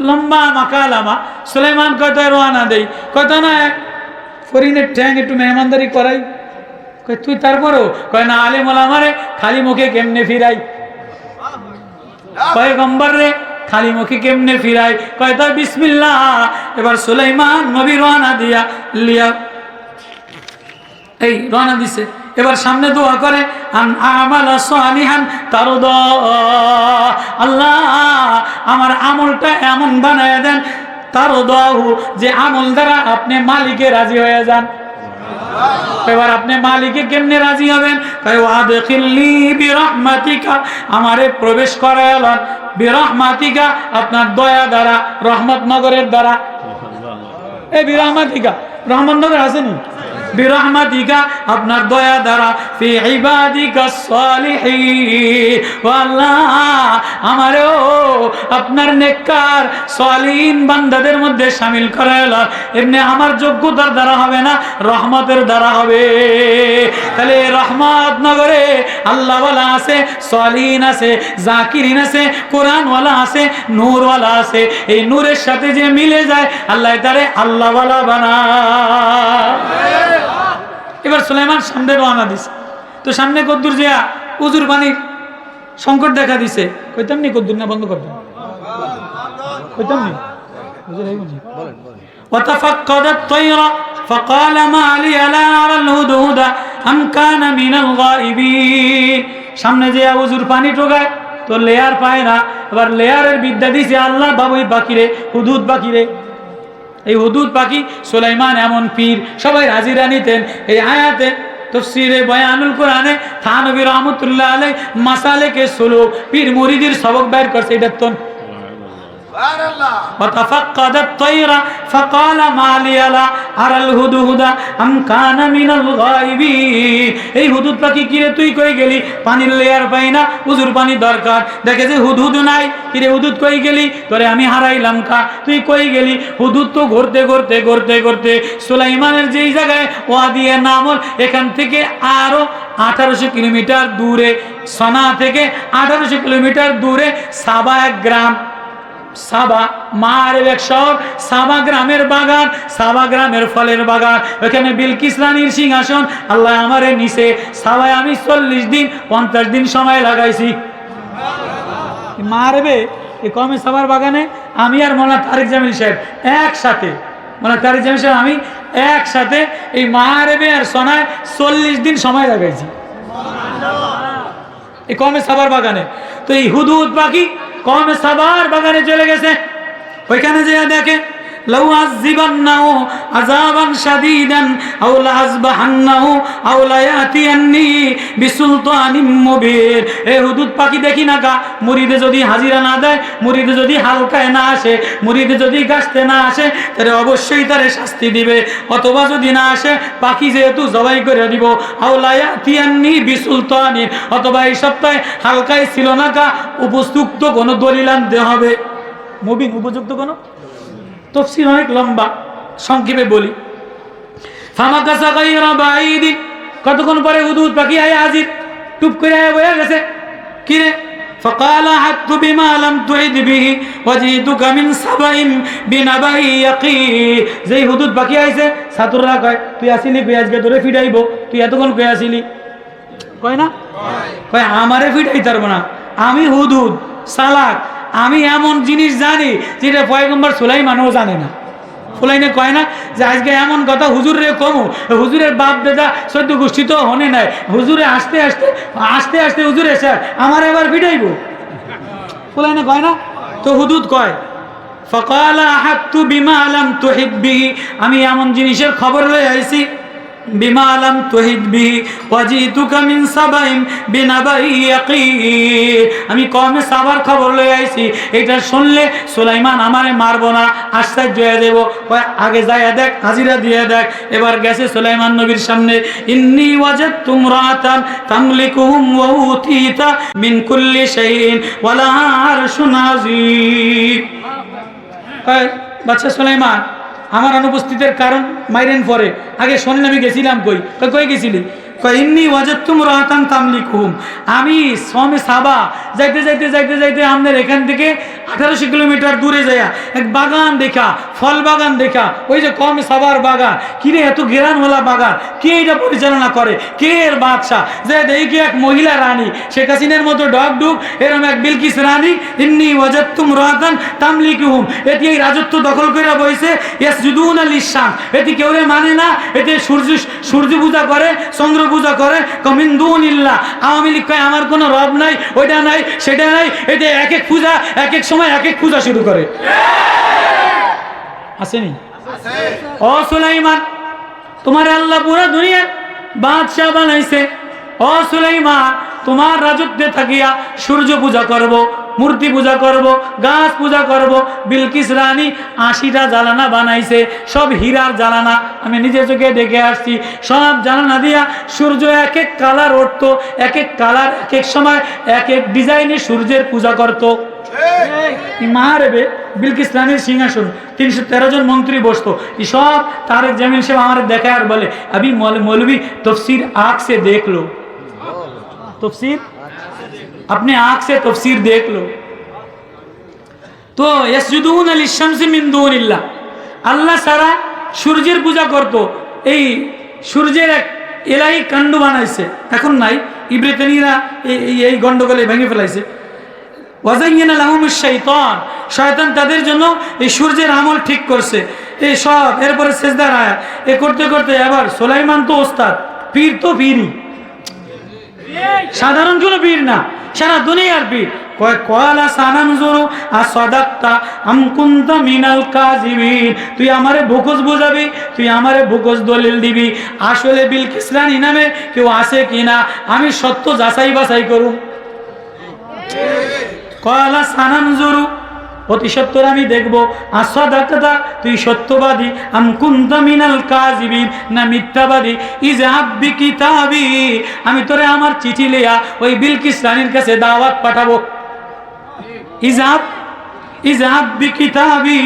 S1: লম্বা মাকালামা। সুলাইমান কত রওনা দেই, কত না ফরিনের ঠ্যাং একটু মেহমানদারি করাই। কয়, তুই তারপরও? কয় না, আলেম ওলামারে খালি মুখে কেমনে ফিরাই, পয়গম্বর রে খালি মুখে কেমনে ফিরাই? কয়, তাই বিসমিল্লাহ। এবার সুলাইমান নবী রওনা দিয়া লিয়া এই রওনা দিছে। এবার সামনে দোয়া করে আমালা সালিহান তারদা, আল্লাহ আমার আমলটা এমন বানায় দেন তারদাহু, যে আমল দ্বারা আপনি মালিকে রাজি হয়ে যান। এবার আপনি মালিকে কেমনে রাজি হবেন? ওয়াদখিলনি বিরহমাতিকা, আমারে প্রবেশ করায়ালেন বিরহমাতিকা, আপনার দয়া দ্বারা, রহমতনগরের দ্বারা। এই বিরহমাতিকা রহমতনগর আসেনি? বিরহমাতিকা আপনার দয়া দ্বারা, ফি ইবাদিকাস সালিহিন, ও আল্লাহ আমারও আপনার নেককার সালিহিন বান্দাদের মধ্যে শামিল করায়ালেন। এমনি আমার যোগ্যতার দ্বারা হবে না, রহমতের দ্বারা হবে। তাহলে রহমত নগরে আল্লাহওয়ালা আছে, সালিহিন আছে, জাকিরিন আছে, কোরআনওয়ালা আছে, নূরওয়ালা আছে। এই নূরের সাথে যে মিলে যায় আল্লাহ তারে আল্লাহওয়ালা বানায়। এবার সুলাইমান সামনে রওনা দিছে। তো সামনে কদ্দুর জিয়া উজুর পানির সংকট দেখা দিছে। কইতাম নি কদ্দুর না বন্ধ করতাম, কইতাম নি ওয়াতাফাক্কাদাত তায়রা ফাকালা মা লি লা আরাল হুদুদা আম কানা মিনাল গায়িবিন। সামনে জিয়া উজুর পানি টোকায় তো লেয়ার পায় না। এবার লেয়ারের বিদ্যা দিছে আল্লাহ, বাবুই পাখিরে, হুদুদ পাখিরে। এই হুদুদ পাখি সুলাইমান এমন পীর, সবাই হাজিরা নিতেন। এই আয়াতে তাফসীরে বয়ানুল কোরআনে থানবী রহমাতুল্লাহ আলাইহি মাসালেকে সুলুক পীর মুরিদের সবক বাইর করছে। এটা তো সুবহানাল্লাহ। ওয়াতাফাক্কাদাত তায়রা ফাকালা মা লি লা আরাল হুদুদা আম কানা মিনাল গায়িবিন। এই হুদুদ পাখি কিরে তুই কই গেলি? পানির লেয়ার পাই না, উজুর পানি দরকার। দেখে যে হুদুদ নাই, কিরে হুদুদ কই গেলি? তোরে আমি হারাইলাম কা, তুই কই গেলি? হুদুদ তো ঘুরতে ঘুরতে ঘুরতে ঘুরতে সুলাইমানের যেই জায়গায় ওয়াদিয়ে নামল, এখান থেকে আরো 1800 কিলোমিটার দূরে, সনা থেকে 1800 কিলোমিটার দূরে সাবা এক গ্রাম, সাবা মারের এক শহর, সাবা গ্রামের বাগান, সাবা গ্রামের ফলের বাগান। ওখানে বিলকিস রানীর সিংহাসন আল্লাহ আমারে নিছে। সাবায় আমি 40 দিন 50 দিন সময় লাগাইছি। মারবে এই কমে সাবার বাগানে আমি আর মৌলানা তারেক জামিল সাহেব একসাথে, মৌলানা তারেক জামিল সাহেব আমি একসাথে এই মারবে আর সোনায় 40 দিন সময় লাগাইছি এই কমে সাবার বাগানে। তো এই হুদুদ পাখি কমে সাবার বাগানে চলে গেছে। ওইখানে যে দেখে লাউ আযিবান্নাহু আযাবান শাদীদান আও লাযবাহান্নাহু আও লায়াতিয়ান্নি বিসুলতানিম মুবিন। এই হুদুদ পাখি দেখি না কা, মুরিদে যদি হাজিরা না দেয়, মুরিদে যদি হালকায় না আসে, মুরিদে যদি গাছতে না আসে, তাহলে অবশ্যই তারে শাস্তি দিবে। অথবা যদি না আসে, পাখি যেহেতু জবাই করে দিব। আও লায়াতিয়ান্নি বিসুলতানিন, অথবা এই সপ্তাহে হালকায় ছিল না কা, উপযুক্ত কোনো দলিল আনতে হবে। মুবিন উপযুক্ত কোনো তফসির অনেক লম্বা, সংক্ষেপে বলি। ফামাকাসা গায়রা বাইদিন, কতক্ষণ পরে হুদুদ পাখি আয় হাজির, টুপ করে আয় বয়ে গেছে। কি রে? ফাকালা হাতু বিমা লাম তুইদ বিহি ওয়াজিতুকা মিন সাবাইন বিনাবাই ইয়াকিন। যেই হুদুদ পাখি আইছে, ছাত্ররা কয় তুই আসিলি কই, আজকে তোরে ফিডাইব, তুই এতক্ষণ কই আসিলি? কয় না, কয় আমারে ফিডাই পারবো না, আমি হুদুদ সালাক, আমি এমন জিনিস জানি যেটা পয়গম্বর সুলাইমানও জানে না। ফুলাইনে কয় না যে আজকে এমন কথা হুজুরে কমু, হুজুরের বাপ দাদা 14 গোষ্ঠী তো হনে নাই, হুজুরে আসতে আসতে আসতে আসতে হুজুরে স্যার আমার এবার পিটাইব। ফুলাইনে কয় না? তো হুদুদ কয় ফাকালা হাতু বিমা লাম তুহিদ বিহি, আমি এমন জিনিসের খবর লয়ে আইছি বিমা লাম তুহিদ বিহি ওয়াজিতুকা মিন সাবাইন বিনাবাই ইয়াকিন। আমি কমে সাবার খবর লয়ে আইছি, এটা শুনলে সুলাইমান আমারে মারবো না, আশ্চর্য হয়ে দেব। আগে যাইয়া দেখ, হাজিরা দিয়ে দেখ। এবার গেছে সুলাইমান নবীর সামনে। ইন্নী ওয়াজাদতু ইমরাআতান তামলিকুহুম ওয়া উতিতা মিন কুল্লি শাইইন ওয়া লাহা আরশুন আযীম। বাদশা সুলাইমান আমার অনুপস্থিতির কারণ মাইরেন পরে, আগে শোনেন আমি গেছিলাম কই? কই গেছিলি? ইন্নী ওয়াজাদতুম রাতান তামলিকুহুম, আমি কওমে সাবা যাইতে যাইতে যাইতে যাইতে আমাদের এখান থেকে 1800 কিলোমিটার দূরে যাইয়া এক বাগান দেখা, ফল বাগান দেখা, ওই যে কওমে সাবার বাগান, কিরে এত গেরানওয়ালা বাগান, কে এটা পরিচালনা করে, কে এর বাদশা? যে দেখি এক মহিলা রানী, শেখ হাসিনার মতো ডগ ডুগ এরকম এক বিলকিস রানী, ইন্নী ওয়াজাদতুম রাতান তামলিকুহুম, এটি এই রাজত্ব দখল করে বইছে, ইয়াসজুদুনা লিশ-শামস, এটি কেউরে মানে না, এতে সূর্য পূজা করে, চন্দ্র পূজা করে, মিন দুনিল্লাহ। আওয়ামী লীগ কয় আমার কোনো রব নাই, ওইটা নাই সেটা নাই, এতে এক এক পূজা এক এক সময় এক এক পূজা শুরু করে। আসেনি? ও সুলাইমান, তোমার আল্লাহ পুরো দুনিয়ার বাদশাহ বানাইছে। ও সুলাইমান, তোমার রাজত্বে থাকিয়া সূর্য পূজা করব, মূর্তি পূজা করব, গাছ পূজা করব। বিলকিস রানী 80টা জ্বালানা বানাইছে, সব হীরার জ্বালানা, আমি নিজে চোখে দেখে আসছি। সব জ্বালানা দিয়া সূর্য এক এক কালার উঠতো, এক এক কালার এক এক সময় এক এক ডিজাইনে সূর্যের পূজা করতো। মাহারেবে বিলকিস রানীর সিংহাসন 313 জন মন্ত্রী বসতো। সব তারেক জামিল সাহেব আমার দেখায় আর বলে, আবি মৌলवी तफसीर आँख से देख लो, तफसीर अपने आँख से तफसीर देख लो। तो यसजुदूना लिश-शामसि मिन दुनिल्लाह, আল্লাহ সারা সূর্যের পূজা করত। এই সূর্যের এক এলাহি কাণ্ড বানাইছে, এখন নাই, ইব্রাহিমীরা এই গন্ডগোলে ভেঙে ফেলাইছে। ওয়াজাইয়ানা লাহুমুশ শাইতান, শয়তান তাদের জন্য এই সূর্যের আমল ঠিক করছে। এই সব এরপরে সেজদার আয়াত এ করতে করতে এবার সুলাইমান তো ওস্তাদ, পীর তো পীরই, সাধারণ কোনো পীর না, সারা দুনিয়ার পীর। কয়লা সানানজুরু আসাদাক্তা আম কুনতা মিনাল কাযিবিন, তুই আমারে বুকস বুঝাবি, তুই আমারে বুকস দলিল দিবি, আসলে বিলকিস রানী নামে কেউ আছে কিনা আমি সত্য যাচাই বাছাই করুম। কয়লা সানানজুরু, অতি সত্তর আমি দেখবো, আসাদাক্তা তুই সত্যবাদী, আম কুনতা মিনাল কাযিবিন না মিথ্যাবাদী। ইযহাব বিকিতাবি, আমি তোরে আমার চিঠি লিয়া ওই বিলকিস রানীর কাছে দাওয়াত পাঠাবো। ইযহাব বিকিতাবি,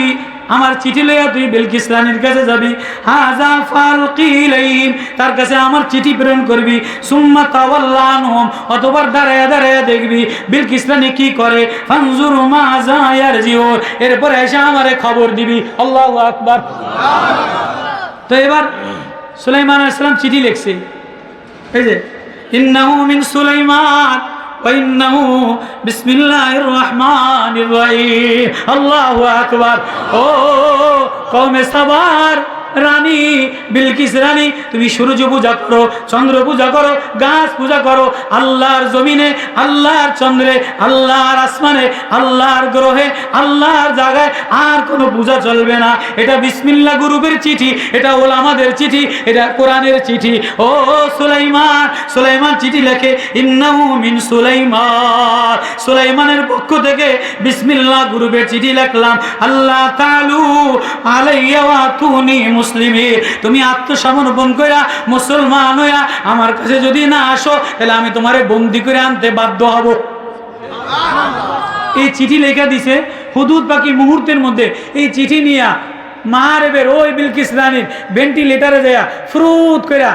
S1: আমার চিঠি লইয়া তুই বিলকিস রানীর কাছে যাবি। হাযা ফালকিলাইন, তার কাছে আমার চিঠি প্রেরণ করবি। সুম্মা তাওয়াল্লা আনহুম, অতঃপর দাঁড়ায়া দাঁড়ায়া দেখবি বিলকিস রানী কি করে। ফানজুর মাযা ইয়ারজিউন, এরপরে এসে আমারে খবর দিবি। আল্লাহু আকবার। তো এবার সুলাইমান আলাইহিস সালাম চিঠি লিখছে, এই যে ইন্নাহু মিন সুলাইমান وإنه بسم الله الرحمن الرحيم। الله أكبر। ও কওমে সাবার রানী বিলকিস রানী, তুমি সূর্য পূজা করো, চন্দ্র পূজা করো, গাছ পূজা করো, আল্লাহর জমিনে, আল্লাহর চন্দ্রে, আল্লাহর আসমানে, আল্লাহর গ্রহে, আল্লাহর জায়গায় আর কোনো পূজা চলবে না। এটা বিসমিল্লাহ গ্রুপের চিঠি, এটা ওলামাদের চিঠি, এটা কোরআনের চিঠি। ও সুলাইমান, সুলাইমান চিঠি লেখে, ইন্নাহু মিন সুলাইমান, সুলাইমানের পক্ষ থেকে বিসমিল্লাহ গ্রুপের চিঠি লিখলাম। আল্লাহ তাআলু আলাইয়া ওয়া তুনি মুসলিমিন, তুমি আত্মসমর্পণ কইরা মুসলমান হইয়া আমার কাছে যদি না আসো তাহলে আমি তোমারে বন্দী করে আনতে বাধ্য হব। এই চিঠি লেখা দিছে হুদুদ পাখি মুহূর্তের মধ্যে। এই চিঠি নিয়া মাহারেবের ওই বিলকিস রানীর ভেন্টিলেটারে দেয়া ফ্রুত কইরা,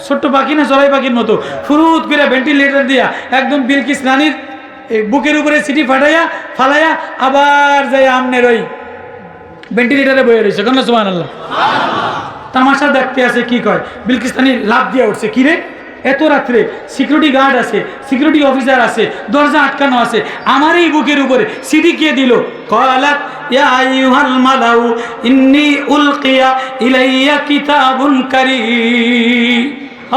S1: ছোট্ট পাখি না চড়াই পাখির মতো ফ্রুত কইরা ভেন্টিলেটার দিয়া একদম বিলকিস রানীর বুকের উপরে চিঠি ফালাইয়া আবার যাই আমনের ওই ভেন্টিলেটারে বয়ে রয়েছে। কেন সুবহানাল্লাহ। তামাশা দেখতে আছে, কি কয় বিলকিস রানী লাফ দিয়ে উঠছে, কিরে এত রাত্রে সিকিউরিটি গার্ড আছে, সিকিউরিটি অফিসার আছে, দরজা আটকানো আছে, আমার এই বুকের উপরে সিডি কে দিল? ক্বালাত ইয়া আইয়ুহাল মালাউ ইন্নী উলকিয়া ইলাইয়া কিতাবুন কারীম।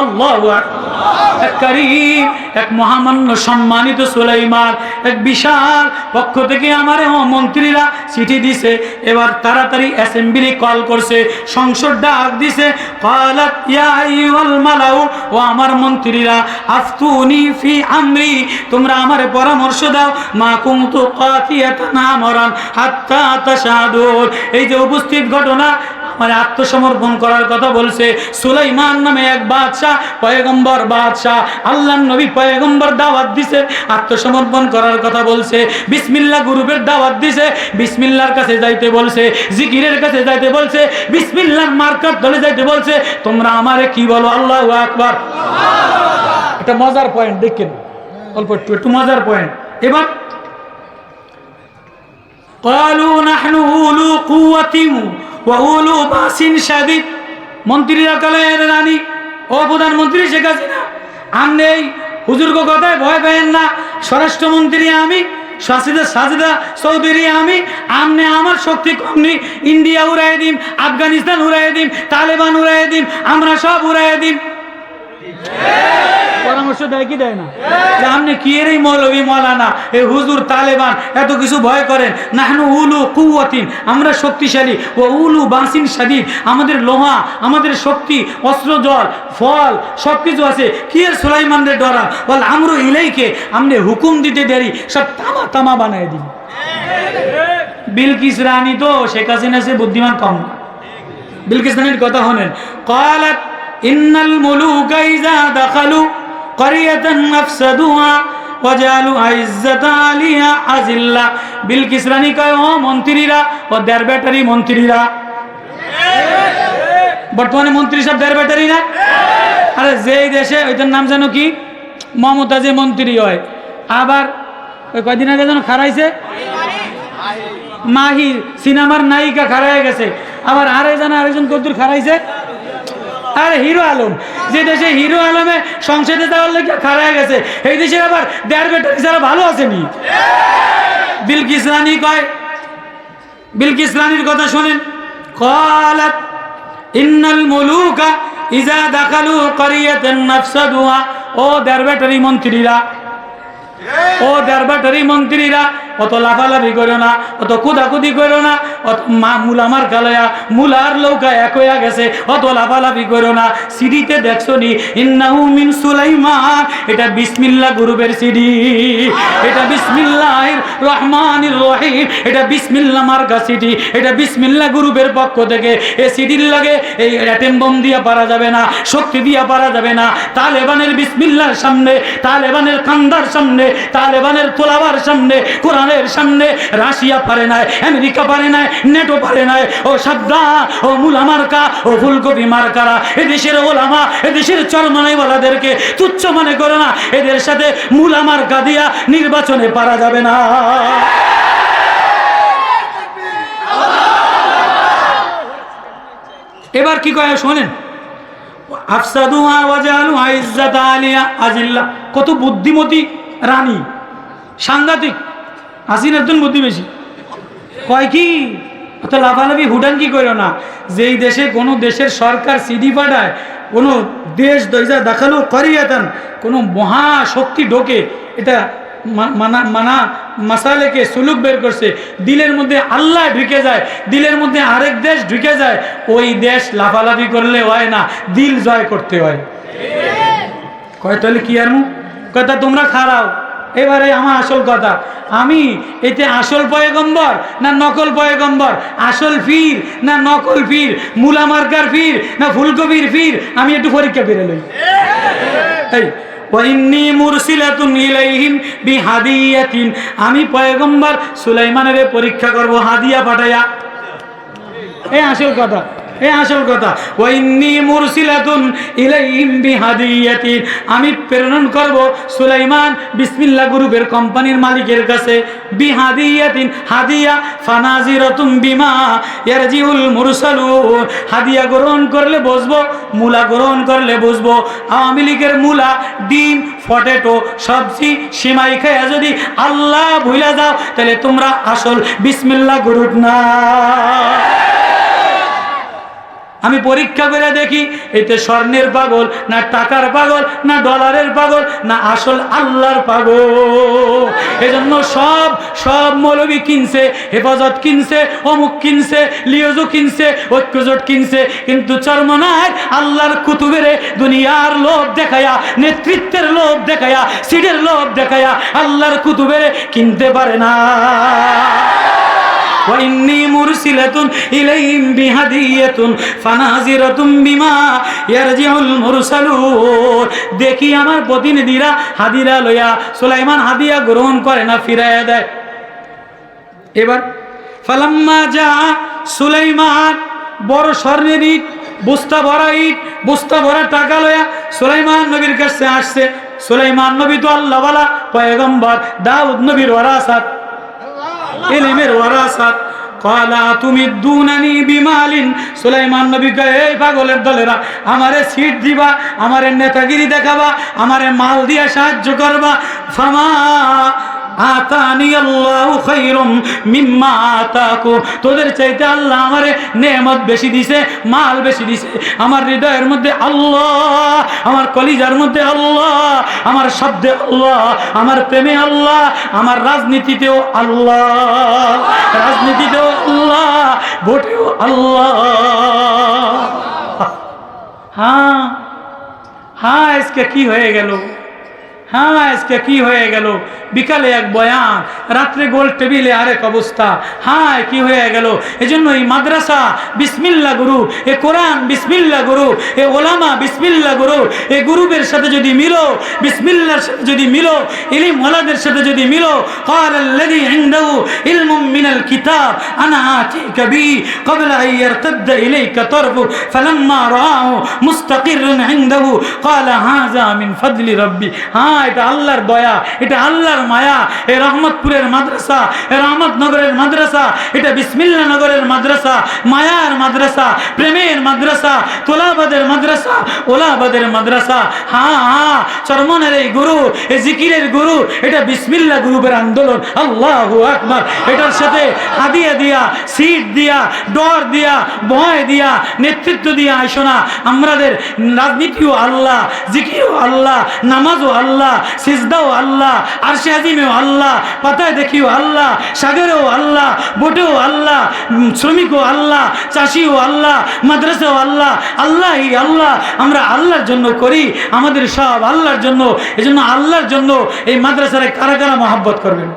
S1: আল্লাহু আকবার। কারীম, এক মহামান্য সম্মানিত সুলাইমান, এক বিশাল পক্ষ থেকে আমার মন্ত্রীরা চিঠি দিছে। এবার তাড়াতাড়ি অ্যাসেম্বলি কল করছে, সংসদ ডাক দিছে। ক্বালাত ইয়া আইয়ুহাল মালাউ, ও আমার মন্ত্রীরা, আফতুনি ফি আমরি, তোমরা আমারে পরামর্শ দাও। মা কুনতু কাতিয়াতান আমরান হাত্তা তাশহাদুন, এই যে উপস্থিত ঘটনা মানে আত্মসমর্পণ করার কথা বলছে। সুলাইমান নামে এক বাদশাহ, পয়গম্বর বাদশাহ, আল্লাহর নবী পয়গম্বর দাওয়াত দিছে, আত্মসমর্পণ করার কথা বলছে, বিসমিল্লাহ গ্রুপের দাওয়াত দিছে, বিসমিল্লাহর কাছে যাইতে বলছে, জিকিরের কাছে যাইতে বলছে, বিসমিল্লাহর মার্কার দলে যাইতে বলছে। তোমরা আমারে কি বলো? আল্লাহু আকবার। এটা মজার পয়েন্ট, দেখেন অল্প একটু মজার পয়েন্ট। এবার قالوا نحن أولو قوة وأولو بأس شديد। মন্ত্রীরা কলে, রানী ও প্রধানমন্ত্রী শেখ হাসিনা, আপনি এই হুজুরকে কথায় ভয় পেয়েন না, স্বরাষ্ট্রমন্ত্রী আমি, সাজিদা চৌধুরী আমি, আমনে আমার শক্তি কম নেই, ইন্ডিয়া উড়াই দিম, আফগানিস্তান উড়াই দিম, তালেবান উড়াই দিম, আমরা সব উড়াই দিম। পরামর্শ দেয় কি দেয় না? আপনি কি এর এই মৌলভী মৌলানা, এই হুজুর, তালেবান এত কিছু ভয় করেন? নাহনু উলু কুওয়াতিন, আমরা শক্তিশালী, ও উলু বাসিন শাদীদ, আমাদের লোহা, আমাদের শক্তি, অস্ত্র, জল, ফল সবকিছু আছে। কি এর সুলাইমানের ডরা? বল আমরু ইলাইকে, আপনি হুকুম দিতে দেরি, সব তামা তামা বানায় দিন। বিলকিস রানী তো শেখ হাসিনা সে বুদ্ধিমান কম না। বিলকিস রানীর কথা শোনেন। ক্বালাত ইন্নাল মুলুকা ইযা দাখালু ক্বরিয়াতান আফসাদুহা ওয়াজালু আইজ্জাতা আলিহা আজিল্লা। বিলকিস রানী কয়, ও মন্ত্রীরা, ও দেড় ব্যাটারি মন্ত্রীরা, বর্তমানে মন্ত্রী সব দেড় ব্যাটারি না? আরে যেই দেশে, ওইটার নাম যেন কি, মমতা যে মন্ত্রী হয়, আবার ওই কয়দিন আগে যেন খারাইছে মাহির, সিনেমার নায়িকা খারাই গেছে, আবার আরেকজন কদ্দুর খারাইছে, আরে হিরো আলম, যে দেশে হিরো আলমে সংসদে যাওয়ার লেগে খারাই গেছে, এই দেশের আবার দেড় ব্যাটারি ছাড়া ভালো আসেনি। বিলকিস রানী কয়, বিলকিস রানীর কথা শোনেন। ক্বালাত ইন্নাল মুলুকা ইযা দাখালু ক্বরিয়াতান আফসাদুহা। ও দেড় ব্যাটারি মন্ত্রীরা, ও দেড় ব্যাটারি মন্ত্রীরা, অত লাফালাফি করো না, অত কুদাকুদি করো না, অত মুলামার কালয়া মুলার লৌকা এক হইয়া গেছে, অত লাফালাফি করো না। সিডিতে দেখছো নি, ইন্নাহু মিন সুলাইমান, এটা বিসমিল্লাহ গ্রুপের সিডি, এটা বিসমিল্লাহির রহমানির রহিম, এটা বিসমিল্লাহ মার্কা সিডি, এটা বিসমিল্লাহ গ্রুপের পক্ষ থেকে। এ সিডির লাগে এই অ্যাটেম বোম দিয়া পারা যাবে না, শক্তি দিয়া পারা যাবে না। তালেবানের বিসমিল্লাহর সামনে, তালেবানের কান্দার সামনে, তালেবানের তোলাবার সামনে, কোরআনের সামনে রাশিয়া পারে নাই, আমেরিকা পারে নাই, নেটো পারে নাই। ও সাবধান, ও মুলা মার্কা, ও ফুলকপি মার্কারা, এদেশের ওলামা, এদেশের চরমনাইওয়ালাদেরকে তুচ্ছ মনে করো না। এদের সাথে মুলা মার্কা দিয়া নির্বাচনে পারা যাবে না। এবার কি কয় শোনেন। আফসাদুহা ওয়াজালু আইজ্জাতা আলিয়া আজিল্লা। কত বুদ্ধিমতী রানী, সাংঘাতিক। হাসিনার জন্য বুদ্ধি বেশি। কয় কি, অত লাফালাফি হুডান কি করো না। যেই দেশে কোনো দেশের সরকার সিডি পাঠায়, কোনো দেশ দইজা দেখালো করিয়াতান, কোনো মহাশক্তি ঢোকে, এটা মাসালেকে সুলুক বের করছে, দিলের মধ্যে আল্লাহ ঢুকে যায়, দিলের মধ্যে আরেক দেশ ঢুকে যায়, ওই দেশ লাফালাফি করলে হয় না, দিল জয় করতে হয়। কয় তাহলে কি আর কথা, তোমরা খারাও। এবারে আমার আসল কথা, আমি এতে আসল পয়গম্বর না নকল পয়গম্বর, আসল ফির না নকল ফির, মুলা মার্কার ফির না ফুলকপির ফির, আমি একটু পরীক্ষা করে লই। ওয়াইন্নী মুরসিলাতুন ইলাইহিম বিহাদিয়াতিন, আমি পয়গম্বর সুলাইমানের পরীক্ষা করব হাদিয়া পাঠায়া। এই আসল কথা, এই আসল কথা। ওয়াইন্নী মুরসিলাতুন ইলাইহিম বিহাদিয়াতিন, আমি প্রেরণ করব সুলাইমান বিসমিল্লাহ গ্রুপের কোম্পানির মালিকের কাছে। বিহাদিয়াতিন, হাদিয়া, ফানাজিরাতুম বিমা ইয়ারজিউল মুরসালুন, হাদিয়া গ্রহণ করলে বসবো, মূলা গ্রহণ করলে বসবো। আওয়ামী লীগের মূলা, ডিম, পটেটো, সবজি, সিমাই খায়া যদি আল্লাহ ভুলে যাও, তাহলে তোমরা আসল বিসমিল্লাহ গ্রুপ না। আমি পরীক্ষা করে দেখি এতে স্বর্ণের পাগল না টাকার পাগল না ডলারের পাগল না আসল আল্লাহর পাগল। এজন্য সব মৌলবী কিনছে, হেফাজত কিনছে, অমুক কিনছে, লিওজো কিনছে, ঐক্যজোট কিনছে, কিন্তু চরমনায় আল্লাহর কুতুবের দুনিয়ার লোভ দেখায়া, নেতৃত্বের লোভ দেখায়া, সিটের লোভ দেখায়া আল্লাহর কুতুবের কিনতে পারে না। ওয়া ইন্নী মুরসিলাতুন ইলাইহিম বিহাদিয়াতুন ফানাজিরাতুম বিমা ইয়ারজিউল মুরসালুন। দেখি আমার প্রতিনিধিরা হাদিয়া লইয়া, সুলাইমান হাদিয়া গ্রহণ করে না, ফিরাইয়া দেয়। এবার ফালাম্মা যা সুলাইমান, বড় স্বর্ণের ইট, বস্তা ভরা ইট, বস্তা ভরা টাকা লইয়া সুলাইমান নবীর কাছে আসছে। সুলাইমান নবী তো আল্লাহওয়ালা পয়গম্বর, দাউদ নবীর ওয়ারাসাত, ইলমের ওয়ারাসাত। ক্বালা তুমিদ্দুনানি বিমালিন, সুলাইমান নবী কয়, এই পাগলের দলেরা, আমারে সিট দিবা, আমারে নেতাগিরি দেখাবা, আমারে মাল দিয়া সাহায্য করবা। ফামা আতানি আল্লাহু খায়রুম মিম্মা আতাকু, তোদের চাইতে আল্লাহ আমারে নেয়ামত বেশি দিছে, মাল বেশি দিছে। আমার হৃদয়ের মধ্যে আল্লাহ, আমার কলিজার মধ্যে আল্লাহ, আমার শব্দে আল্লাহ, আমার প্রেমে আল্লাহ, আমার রাজনীতিতেও আল্লাহ, রাজনীতিতেও আল্লাহ, ভোটেও আল্লাহ। হ্যাঁ হ্যাঁ, আজকে কি হয়ে গেল? হ্যাঁ, আজকে কি হয়ে গেল? বিকালে এক বয়ান, রাত্রে গোল টেবিলে আরেক অবস্থা। হ্যাঁ, কি হয়ে গেল? এজন্য এই মাদ্রাসা বিসমিল্লাহ গুরু, এ কোরআন বিসমিল্লাহ গুরু, এ ওলামা বিসমিল্লাহ গুরু, এ গুরুবের সাথে যদি মিলো, বিসমিল্লাহর সাথে যদি মিলো, ইলম ওয়ালাদের সাথে যদি মিলো, ক্বালাল্লাযী ইনদাহু ইলমুম মিনাল কিতাব আনা আতিকা বি ক্বাবলা আন ইয়ারতাদ্দা ইলাইকা তারফু ফালাম্মা রাআহু মুস্তাকিররান ইনদাহু ক্বালা হাযা মিন ফাদলি রাব্বি। হ্যাঁ, এটা আল্লাহর দয়া, এটা আল্লাহর মায়া। এ রহমতপুরের মাদ্রাসা, এ রহমতনগরের মাদ্রাসা, এটা বিসমিল্লাহ নগরের মাদ্রাসা, মায়ার মাদ্রাসা, প্রেমের মাদ্রাসা, তোলাবাদের মাদ্রাসা, ওলাবাদের মাদ্রাসা। হ্যাঁ হ্যাঁ, চরমনের এই গুরু, এই জিকিরের গুরু, এটা বিসমিল্লাহ গ্রুপের আন্দোলন। আল্লাহু আকবার। এটার সাথে হাদিয়া দিয়া, সিট দিয়া, ডর দিয়া, ভয় দিয়া, নেতৃত্ব দিয়া আইসো না। আমাদের রাজনীতিও আল্লাহ, জিকিরও আল্লাহ, নামাজও আল্লাহ, সিজদাও আল্লাহ, আরশে আজিমেও আল্লাহ, পাতায় দেখিও আল্লাহ, সাগরেও আল্লাহ, বোটেও আল্লাহ, শ্রমিকও আল্লাহ, চাষিও আল্লাহ, মাদ্রাসাও আল্লাহ। আল্লাহই আল্লাহ। আমরা আল্লাহর জন্য করি, আমাদের সব আল্লাহর জন্য। এজন্য আল্লাহর জন্য এই মাদ্রাসারে কারা কারা মহব্বত করবেন?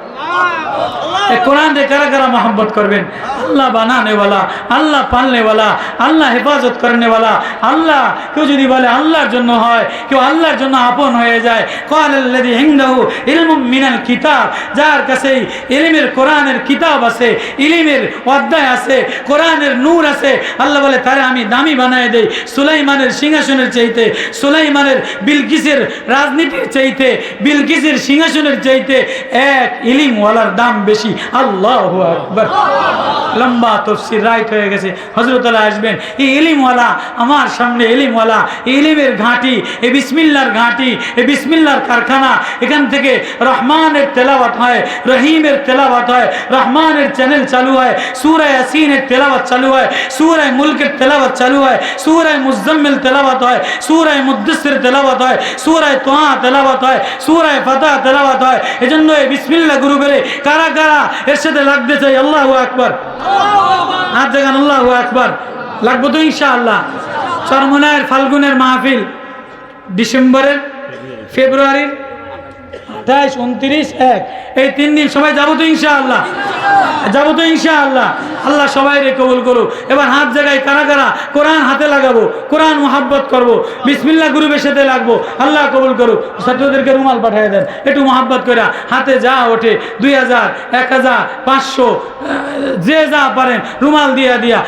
S1: কোরআন রে কারা কারা মহব্বত করবেন? আল্লাহ বানানে ওয়ালা, আল্লাহ পালনে ওয়ালা, আল্লাহ হেফাজত করনে ওয়ালা। আল্লাহ কেউ যদি বলে আল্লাহর জন্য হয়, কেউ আল্লাহর জন্য আপন হয়ে যায়। ক্বালাল্লাযী ইনদাহু ইলমুম মিনাল কিতাব, যার কাছে ইলমের কোরআনের কিতাব আছে, ইলমের অধ্যায় আছে, কোরআনের নূর আছে, আল্লাহ বলে তারে আমি দামি বানায় দেই। সুলাইমানের সিংহাসনের চাইতে, সুলাইমানের বিলকিসের রাজনীতির চাইতে, বিলকিসের সিংহাসনের চাইতে এক ইলম ওয়ালার দাম বেশি। আল্লাহু আকবার। লম্বা তাফসীর রাইট হয়ে গেছে, হযরত আলী আসবেন। এই ইলমওয়ালা আমার সামনে, ইলমওয়ালা, ইলমের ঘাঁটি, এই বিসমিল্লাহর ঘাঁটি, এই বিসমিল্লাহর কারখানা। এখান থেকে রহমানের তেলাওয়াত হয়, রহিমের তেলাওয়াত হয়, রহমানের চ্যানেল চালু হয়, সূরা ইয়াসিনের তেলাওয়াত চালু হয়, সূরা মুলকের তেলাওয়াত চালু হয়, সূরা মুজাম্মিল তেলাওয়াত হয়, সূরা মুদ্দাসসির তেলাওয়াত হয়, সূরা তোহা তেলাওয়াত হয়, সূরা ফাতিহা তেলাওয়াত হয়। এজন্য এই বিসমিল্লাহ গ্রুপের কারা কারা এর সাথে লাগতে চাই? আল্লাহু আকবার। হাত দেখান, আল্লাহু আকবার। লাগবো তো ইনশাআল্লাহ। চরমনায়ের ফাল্গুনের মাহফিল ডিসেম্বরের, ফেব্রুয়ারির 28, 29, 1 এই 3 দিন সবাই যাবো তো ইনশাআল্লাহ? যাবো তো ইনশাআল্লাহ? আল্লাহ সবাই রে কবুল করুক। এবার হাত জায়গায় কারা কারা কোরআন হাতে লাগাবো, কোরআন মোহাব্বত করবো, বিসমিল্লাহ গ্রুপের সাথে লাগবো। আল্লাহ কবুল করুক। ছাত্রদেরকে রুমাল পাঠিয়ে দেন, একটু মোহাব্বত করে হাতে যা ওঠে, 2000, 1000, 500, যে যা পারেন রুমাল দিয়া দিয়া